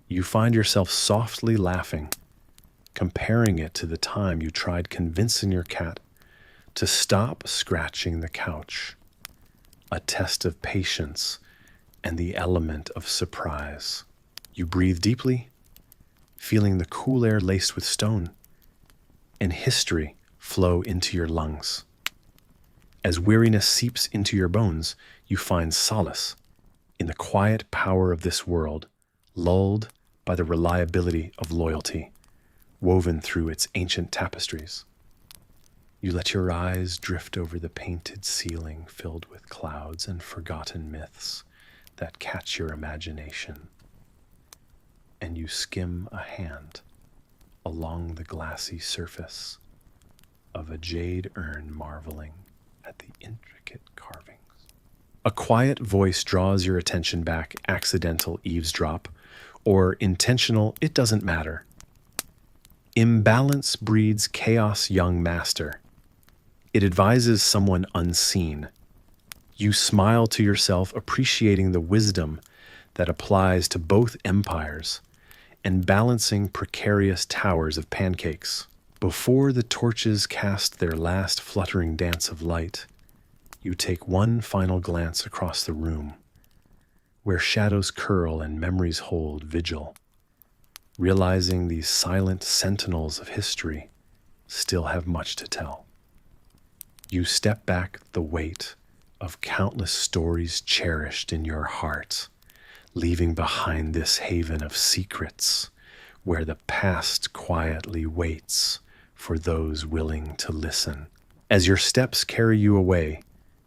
you find yourself softly laughing, comparing it to the time you tried convincing your cat to stop scratching the couch, a test of patience and the element of surprise. You breathe deeply, feeling the cool air laced with stone, and history flow into your lungs. As weariness seeps into your bones, you find solace in the quiet power of this world, lulled by the reliability of loyalty, woven through its ancient tapestries. You let your eyes drift over the painted ceiling filled with clouds and forgotten myths that catch your imagination, and you skim a hand along the glassy surface of a jade urn, marveling at the intricate carvings. A quiet voice draws your attention back, accidental eavesdrop, or intentional, it doesn't matter. Imbalance breeds chaos, young master. It advises someone unseen. You smile to yourself, appreciating the wisdom that applies to both empires and balancing precarious towers of pancakes. Before the torches cast their last fluttering dance of light, you take one final glance across the room, where shadows curl and memories hold vigil, realizing these silent sentinels of history still have much to tell. You step back, the weight of countless stories cherished in your heart, leaving behind this haven of secrets where the past quietly waits for those willing to listen. As your steps carry you away,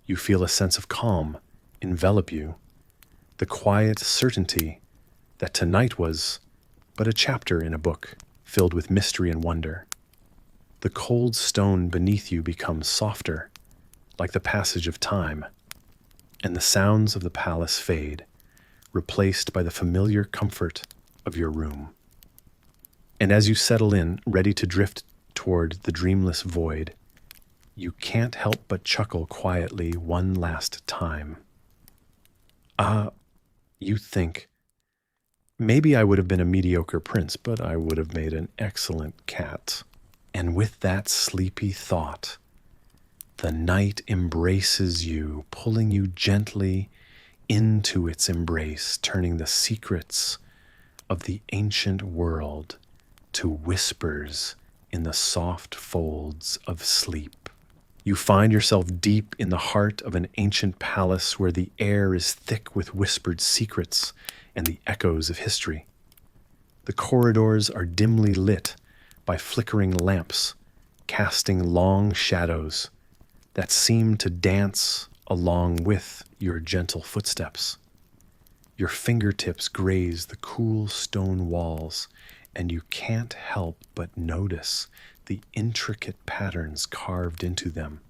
you feel a sense of calm envelop you, the quiet certainty that tonight was but a chapter in a book filled with mystery and wonder. The cold stone beneath you becomes softer, like the passage of time, and the sounds of the palace fade, replaced by the familiar comfort of your room. And as you settle in, ready to drift toward the dreamless void, you can't help but chuckle quietly one last time. You think, maybe I would have been a mediocre prince, but I would have made an excellent cat. And with that sleepy thought, the night embraces you, pulling you gently into its embrace, turning the secrets of the ancient world to whispers in the soft folds of sleep. You find yourself deep in the heart of an ancient palace where the air is thick with whispered secrets and the echoes of history. The corridors are dimly lit by flickering lamps, casting long shadows that seem to dance along with your gentle footsteps. Your fingertips graze the cool stone walls, and you can't help but notice the intricate patterns carved into them,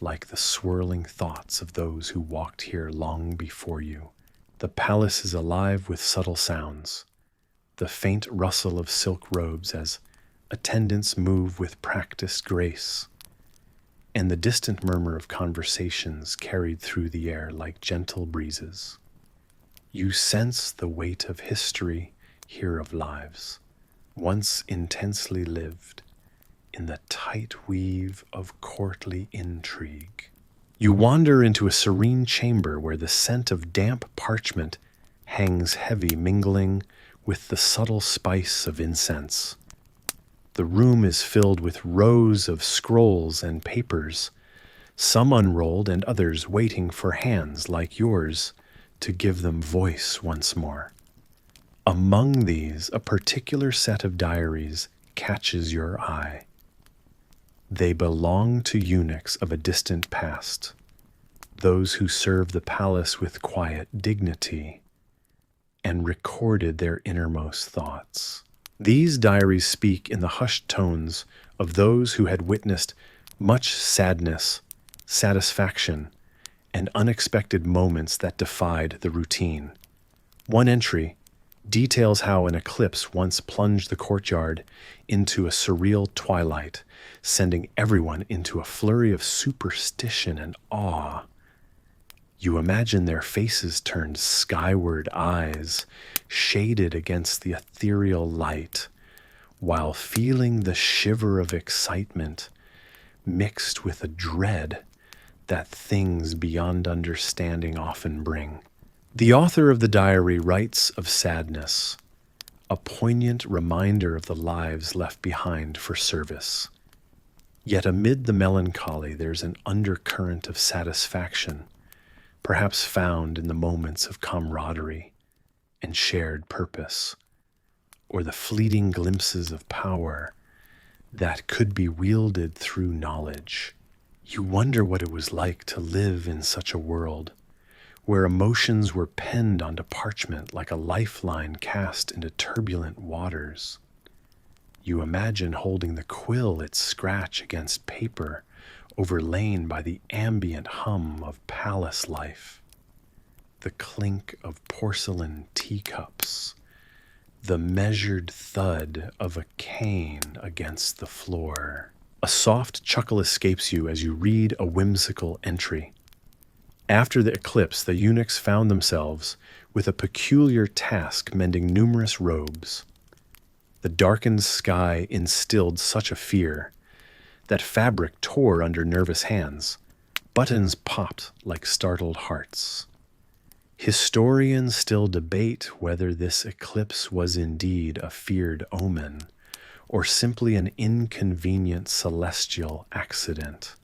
like the swirling thoughts of those who walked here long before you. The palace is alive with subtle sounds, the faint rustle of silk robes as attendants move with practiced grace, and the distant murmur of conversations carried through the air like gentle breezes. You sense the weight of history here, of lives once intensely lived in the tight weave of courtly intrigue. You wander into a serene chamber where the scent of damp parchment hangs heavy, mingling with the subtle spice of incense. The room is filled with rows of scrolls and papers, some unrolled and others waiting for hands like yours to give them voice once more. Among these, a particular set of diaries catches your eye. They belong to eunuchs of a distant past, those who served the palace with quiet dignity and recorded their innermost thoughts. These diaries speak in the hushed tones of those who had witnessed much sadness, satisfaction, and unexpected moments that defied the routine. One entry details how an eclipse once plunged the courtyard into a surreal twilight, sending everyone into a flurry of superstition and awe. You imagine their faces turned skyward, eyes shaded against the ethereal light, while feeling the shiver of excitement mixed with a dread that things beyond understanding often bring. The author of the diary writes of sadness, a poignant reminder of the lives left behind for service. Yet amid the melancholy, there's an undercurrent of satisfaction, perhaps found in the moments of camaraderie and shared purpose, or the fleeting glimpses of power that could be wielded through knowledge. You wonder what it was like to live in such a world, where emotions were penned onto parchment like a lifeline cast into turbulent waters. You imagine holding the quill its scratch against paper, overlain by the ambient hum of palace life, the clink of porcelain teacups, the measured thud of a cane against the floor. A soft chuckle escapes you as you read a whimsical entry. After the eclipse, the eunuchs found themselves with a peculiar task mending numerous robes. The darkened sky instilled such a fear that fabric tore under nervous hands. Buttons popped like startled hearts. Historians still debate whether this eclipse was indeed a feared omen or simply an inconvenient celestial accident.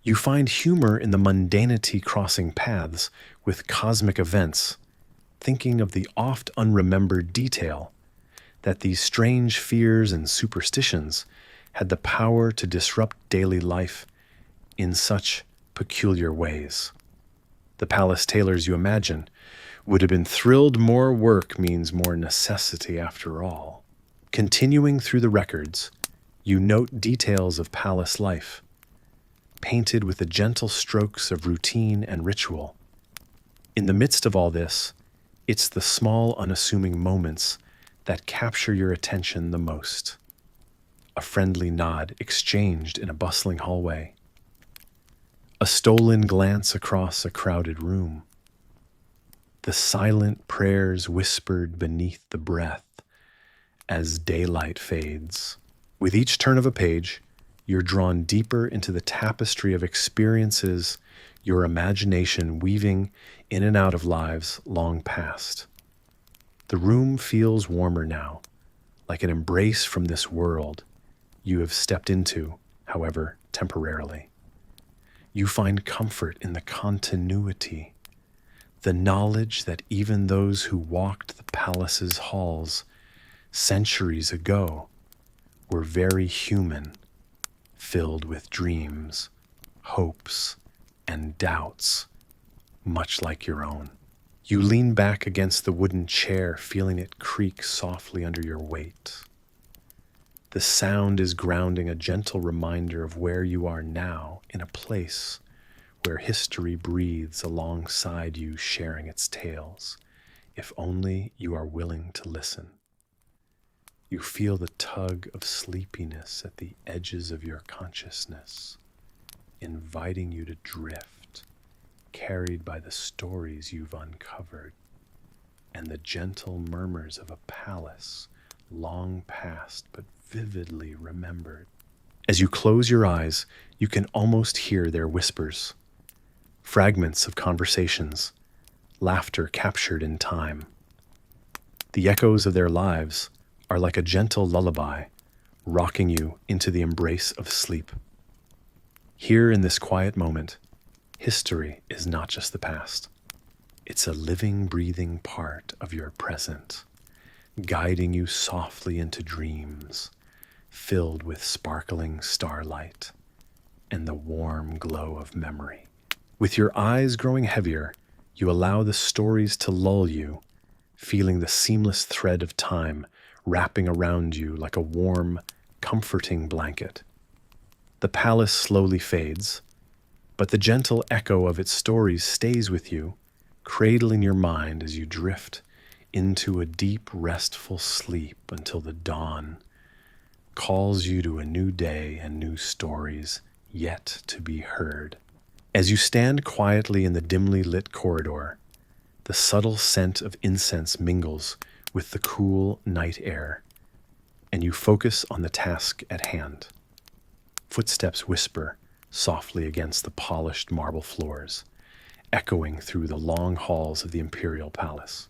You find humor in the mundanity crossing paths with cosmic events, thinking of the oft unremembered detail that these strange fears and superstitions had the power to disrupt daily life in such peculiar ways. The palace tailors, you imagine, would have been thrilled more work means more necessity after all. Continuing through the records, you note details of palace life, painted with the gentle strokes of routine and ritual. In the midst of all this, it's the small, unassuming moments that capture your attention the most. A friendly nod exchanged in a bustling hallway, a stolen glance across a crowded room, the silent prayers whispered beneath the breath as daylight fades. With each turn of a page, you're drawn deeper into the tapestry of experiences, your imagination weaving in and out of lives long past. The room feels warmer now, like an embrace from this world you have stepped into, however, temporarily. You find comfort in the continuity, the knowledge that even those who walked the palace's halls centuries ago were very human, filled with dreams, hopes, and doubts, much like your own. You lean back against the wooden chair, feeling it creak softly under your weight. The sound is grounding, a gentle reminder of where you are now, in a place where history breathes alongside you, sharing its tales, if only you are willing to listen. You feel the tug of sleepiness at the edges of your consciousness, inviting you to drift, carried by the stories you've uncovered and the gentle murmurs of a palace long past but vividly remembered. As you close your eyes, you can almost hear their whispers, fragments of conversations, laughter captured in time. The echoes of their lives are like a gentle lullaby, rocking you into the embrace of sleep. Here in this quiet moment, history is not just the past. It's a living, breathing part of your present, guiding you softly into dreams filled with sparkling starlight and the warm glow of memory. With your eyes growing heavier, you allow the stories to lull you, feeling the seamless thread of time wrapping around you like a warm, comforting blanket. The palace slowly fades, but the gentle echo of its stories stays with you, cradling your mind as you drift into a deep, restful sleep until the dawn calls you to a new day and new stories yet to be heard. As you stand quietly in the dimly lit corridor, the subtle scent of incense mingles with the cool night air, and you focus on the task at hand. Footsteps whisper softly against the polished marble floors, echoing through the long halls of the Imperial Palace.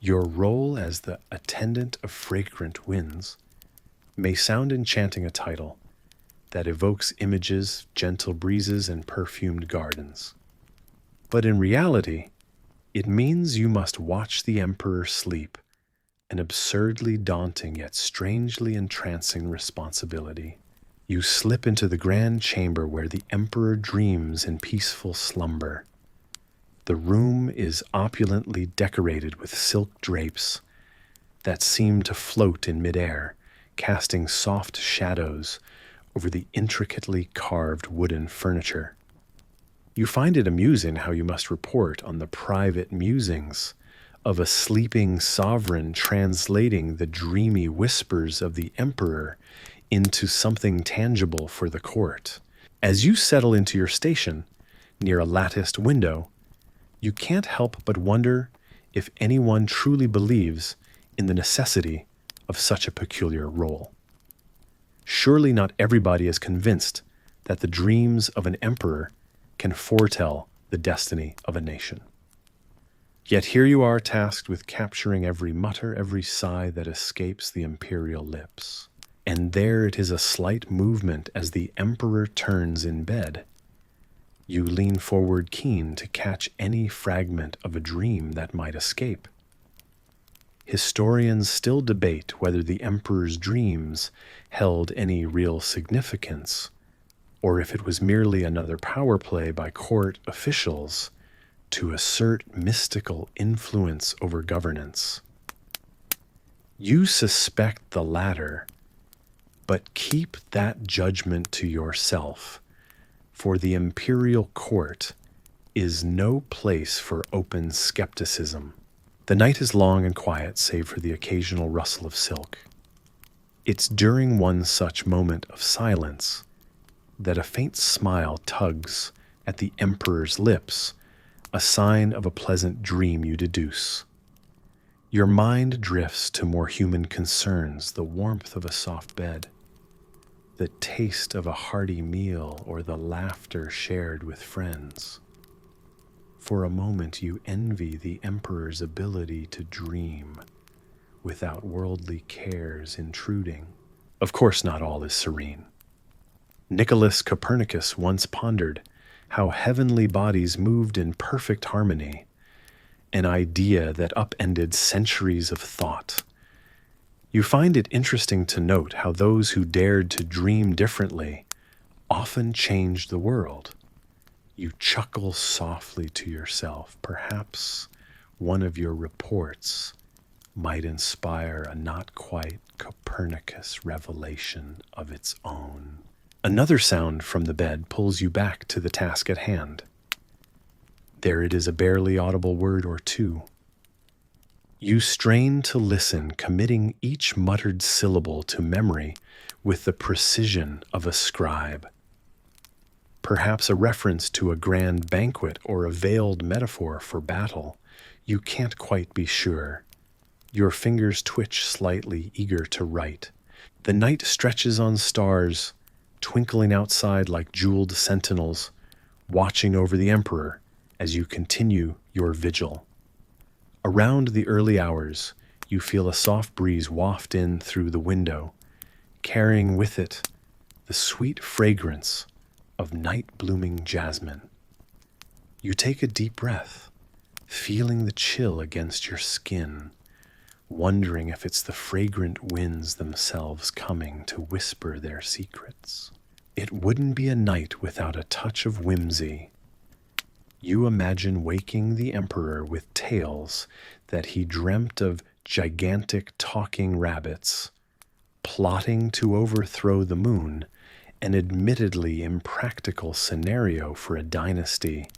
Your role as the attendant of fragrant winds may sound enchanting, a title that evokes images, gentle breezes, and perfumed gardens. But in reality, it means you must watch the Emperor sleep an absurdly daunting yet strangely entrancing responsibility. You slip into the grand chamber where the emperor dreams in peaceful slumber. The room is opulently decorated with silk drapes that seem to float in midair, casting soft shadows over the intricately carved wooden furniture. You find it amusing how you must report on the private musings of a sleeping sovereign, translating the dreamy whispers of the emperor into something tangible for the court. As you settle into your station near a latticed window, you can't help but wonder if anyone truly believes in the necessity of such a peculiar role. Surely not everybody is convinced that the dreams of an emperor can foretell the destiny of a nation. Yet here you are tasked with capturing every mutter, every sigh that escapes the imperial lips. And there it is, a slight movement as the emperor turns in bed. You lean forward, keen to catch any fragment of a dream that might escape. Historians still debate whether the emperor's dreams held any real significance, or if it was merely another power play by court officials to assert mystical influence over governance. You suspect the latter, but keep that judgment to yourself, for the imperial court is no place for open skepticism. The night is long and quiet, save for the occasional rustle of silk. It's during one such moment of silence that a faint smile tugs at the emperor's lips, a sign of a pleasant dream, you deduce. Your mind drifts to more human concerns, the warmth of a soft bed, the taste of a hearty meal, or the laughter shared with friends. For a moment you envy the emperor's ability to dream without worldly cares intruding. Of course, not all is serene. Nicholas Copernicus once pondered how heavenly bodies moved in perfect harmony, an idea that upended centuries of thought. You find it interesting to note how those who dared to dream differently often changed the world. You chuckle softly to yourself. Perhaps one of your reports might inspire a not quite Copernicus revelation of its own. Another sound from the bed pulls you back to the task at hand. There it is, a barely audible word or two. You strain to listen, committing each muttered syllable to memory with the precision of a scribe. Perhaps a reference to a grand banquet or a veiled metaphor for battle. You can't quite be sure. Your fingers twitch slightly, eager to write. The night stretches on stars, twinkling outside like jeweled sentinels, watching over the emperor as you continue your vigil. Around the early hours, you feel a soft breeze waft in through the window, carrying with it the sweet fragrance of night-blooming jasmine. You take a deep breath, feeling the chill against your skin, wondering if it's the fragrant winds themselves coming to whisper their secrets. It wouldn't be a night without a touch of whimsy. You imagine waking the emperor with tales that he dreamt of gigantic talking rabbits, plotting to overthrow the moon, an admittedly impractical scenario for a dynasty,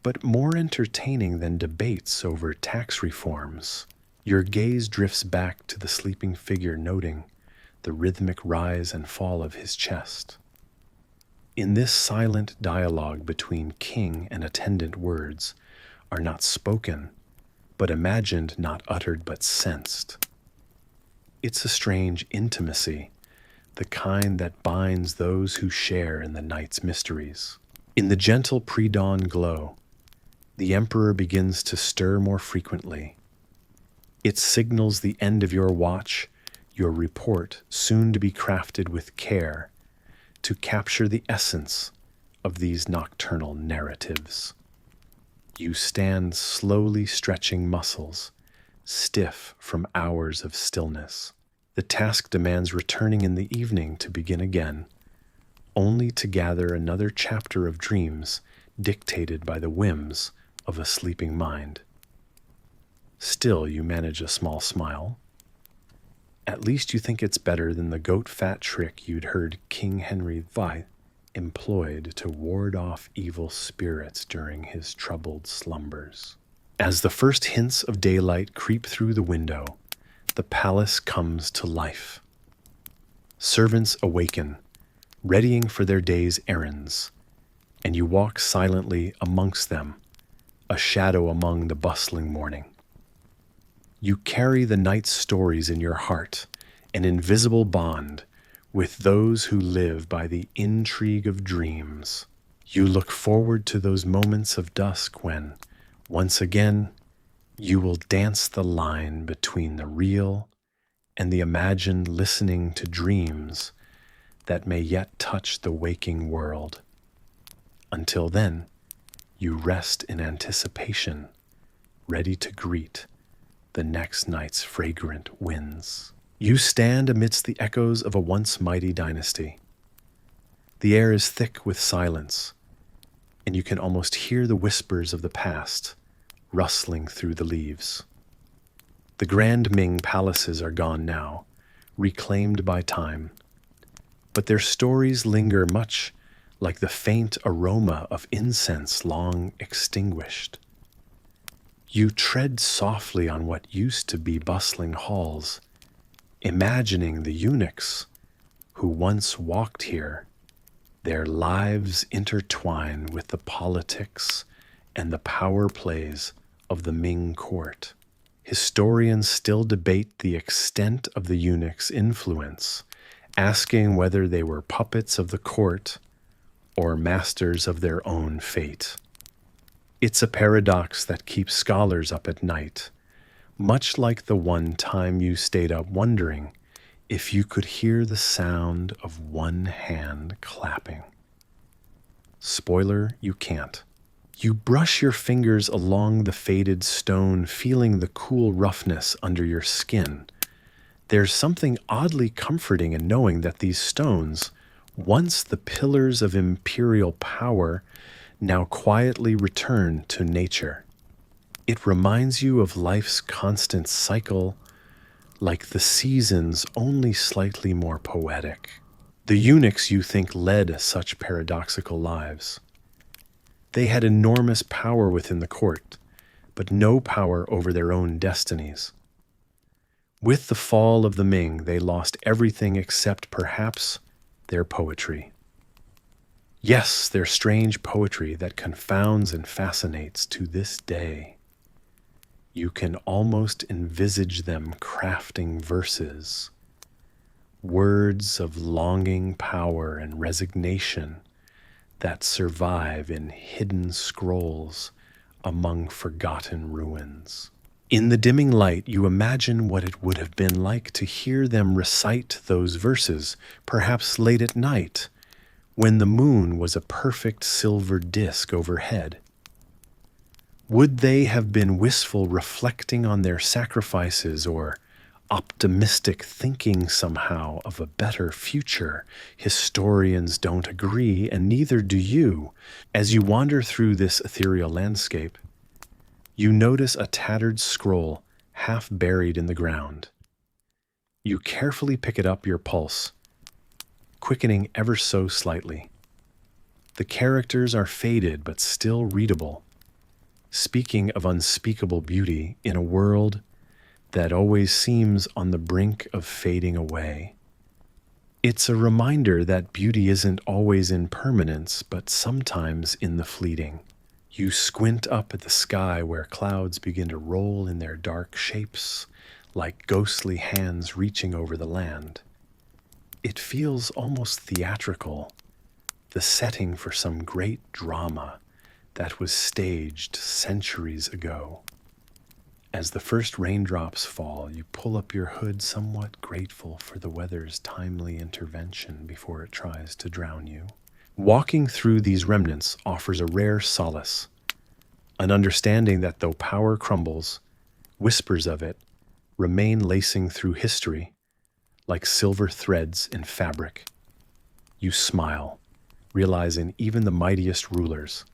but more entertaining than debates over tax reforms. Your gaze drifts back to the sleeping figure, noting the rhythmic rise and fall of his chest. In this silent dialogue between king and attendant, words are not spoken, but imagined, not uttered, but sensed. It's a strange intimacy, the kind that binds those who share in the night's mysteries. In the gentle pre-dawn glow, the emperor begins to stir more frequently. It signals the end of your watch, your report soon to be crafted with care to capture the essence of these nocturnal narratives. You stand slowly stretching muscles, stiff from hours of stillness. The task demands returning in the evening to begin again, only to gather another chapter of dreams dictated by the whims of a sleeping mind. Still, you manage a small smile. At least you think it's better than the goat fat trick you'd heard King Henry VI employed to ward off evil spirits during his troubled slumbers. As the first hints of daylight creep through the window, the palace comes to life. Servants awaken, readying for their day's errands, and you walk silently amongst them, a shadow among the bustling morning. You carry the night's stories in your heart, an invisible bond with those who live by the intrigue of dreams. You look forward to those moments of dusk when, once again, you will dance the line between the real and the imagined, listening to dreams that may yet touch the waking world. Until then, you rest in anticipation, ready to greet the next night's fragrant winds. You stand amidst the echoes of a once mighty dynasty. The air is thick with silence, and you can almost hear the whispers of the past rustling through the leaves. The grand Ming palaces are gone now, reclaimed by time, but their stories linger much like the faint aroma of incense long extinguished. You tread softly on what used to be bustling halls, imagining the eunuchs who once walked here, their lives intertwined with the politics and the power plays of the Ming court. Historians still debate the extent of the eunuchs' influence, asking whether they were puppets of the court or masters of their own fate. It's a paradox that keeps scholars up at night, much like the one time you stayed up wondering if you could hear the sound of one hand clapping. Spoiler, you can't. You brush your fingers along the faded stone, feeling the cool roughness under your skin. There's something oddly comforting in knowing that these stones, once the pillars of imperial power, now quietly return to nature. It reminds you of life's constant cycle, like the seasons, only slightly more poetic. The eunuchs, you think, led such paradoxical lives. They had enormous power within the court, but no power over their own destinies. With the fall of the Ming, they lost everything except perhaps their poetry. Yes, their strange poetry that confounds and fascinates to this day. You can almost envisage them crafting verses, words of longing, power, and resignation that survive in hidden scrolls among forgotten ruins. In the dimming light, you imagine what it would have been like to hear them recite those verses, perhaps late at night, when the moon was a perfect silver disk overhead. Would they have been wistful, reflecting on their sacrifices, or optimistic, thinking somehow of a better future? Historians don't agree, and neither do you. As you wander through this ethereal landscape, you notice a tattered scroll half buried in the ground. You carefully pick it up, your pulse quickening ever so slightly. The characters are faded but still readable, speaking of unspeakable beauty in a world that always seems on the brink of fading away. It's a reminder that beauty isn't always in permanence, but sometimes in the fleeting. You squint up at the sky where clouds begin to roll in their dark shapes, like ghostly hands reaching over the land. It feels almost theatrical, the setting for some great drama that was staged centuries ago. As the first raindrops fall, you pull up your hood, somewhat grateful for the weather's timely intervention before it tries to drown you. Walking through these remnants offers a rare solace, an understanding that though power crumbles, Whispers of it remain lacing through history like silver threads in fabric. You smile, realizing even the mightiest rulers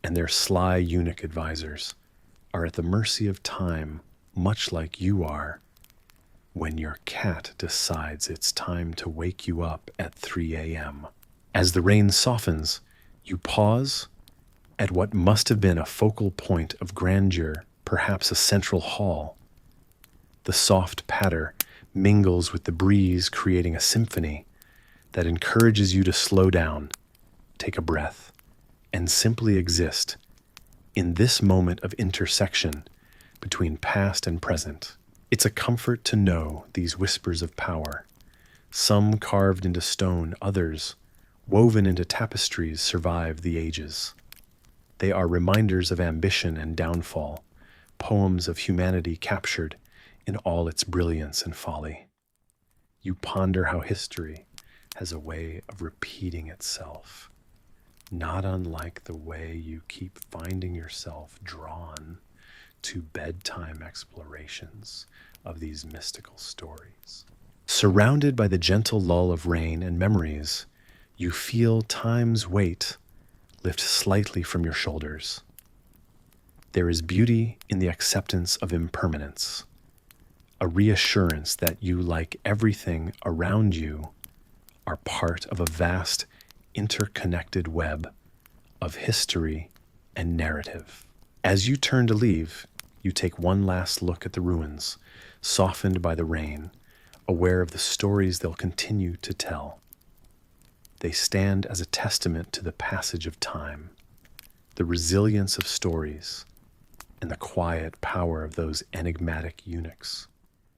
and their sly eunuch advisors are at the mercy of time, much like you are when your cat decides it's time to wake you up at 3 a.m. As the rain softens, you pause at what must have been a focal point of grandeur, perhaps a central hall. The soft patter mingles with the breeze, creating a symphony that encourages you to slow down, take a breath, and simply exist in this moment of intersection between past and present. It's a comfort to know these whispers of power, some carved into stone, others woven into tapestries, survive the ages. They are reminders of ambition and downfall, poems of humanity captured in all its brilliance and folly. You ponder how history has a way of repeating itself, not unlike the way you keep finding yourself drawn to bedtime explorations of these mystical stories. Surrounded by the gentle lull of rain and memories, you feel time's weight lift slightly from your shoulders. There is beauty in the acceptance of impermanence, a reassurance that you, like everything around you, are part of a vast, interconnected web of history and narrative. As you turn to leave, you take one last look at the ruins, softened by the rain, aware of the stories they'll continue to tell. They stand as a testament to the passage of time, the resilience of stories, and the quiet power of those enigmatic eunuchs,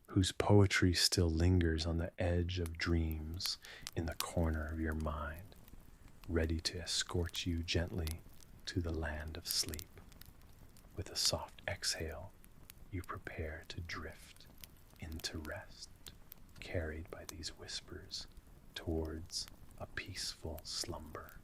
whose poetry still lingers on the edge of dreams in the corner of your mind, ready to escort you gently to the land of sleep. With a soft exhale, you prepare to drift into rest, carried by these whispers towards a peaceful slumber.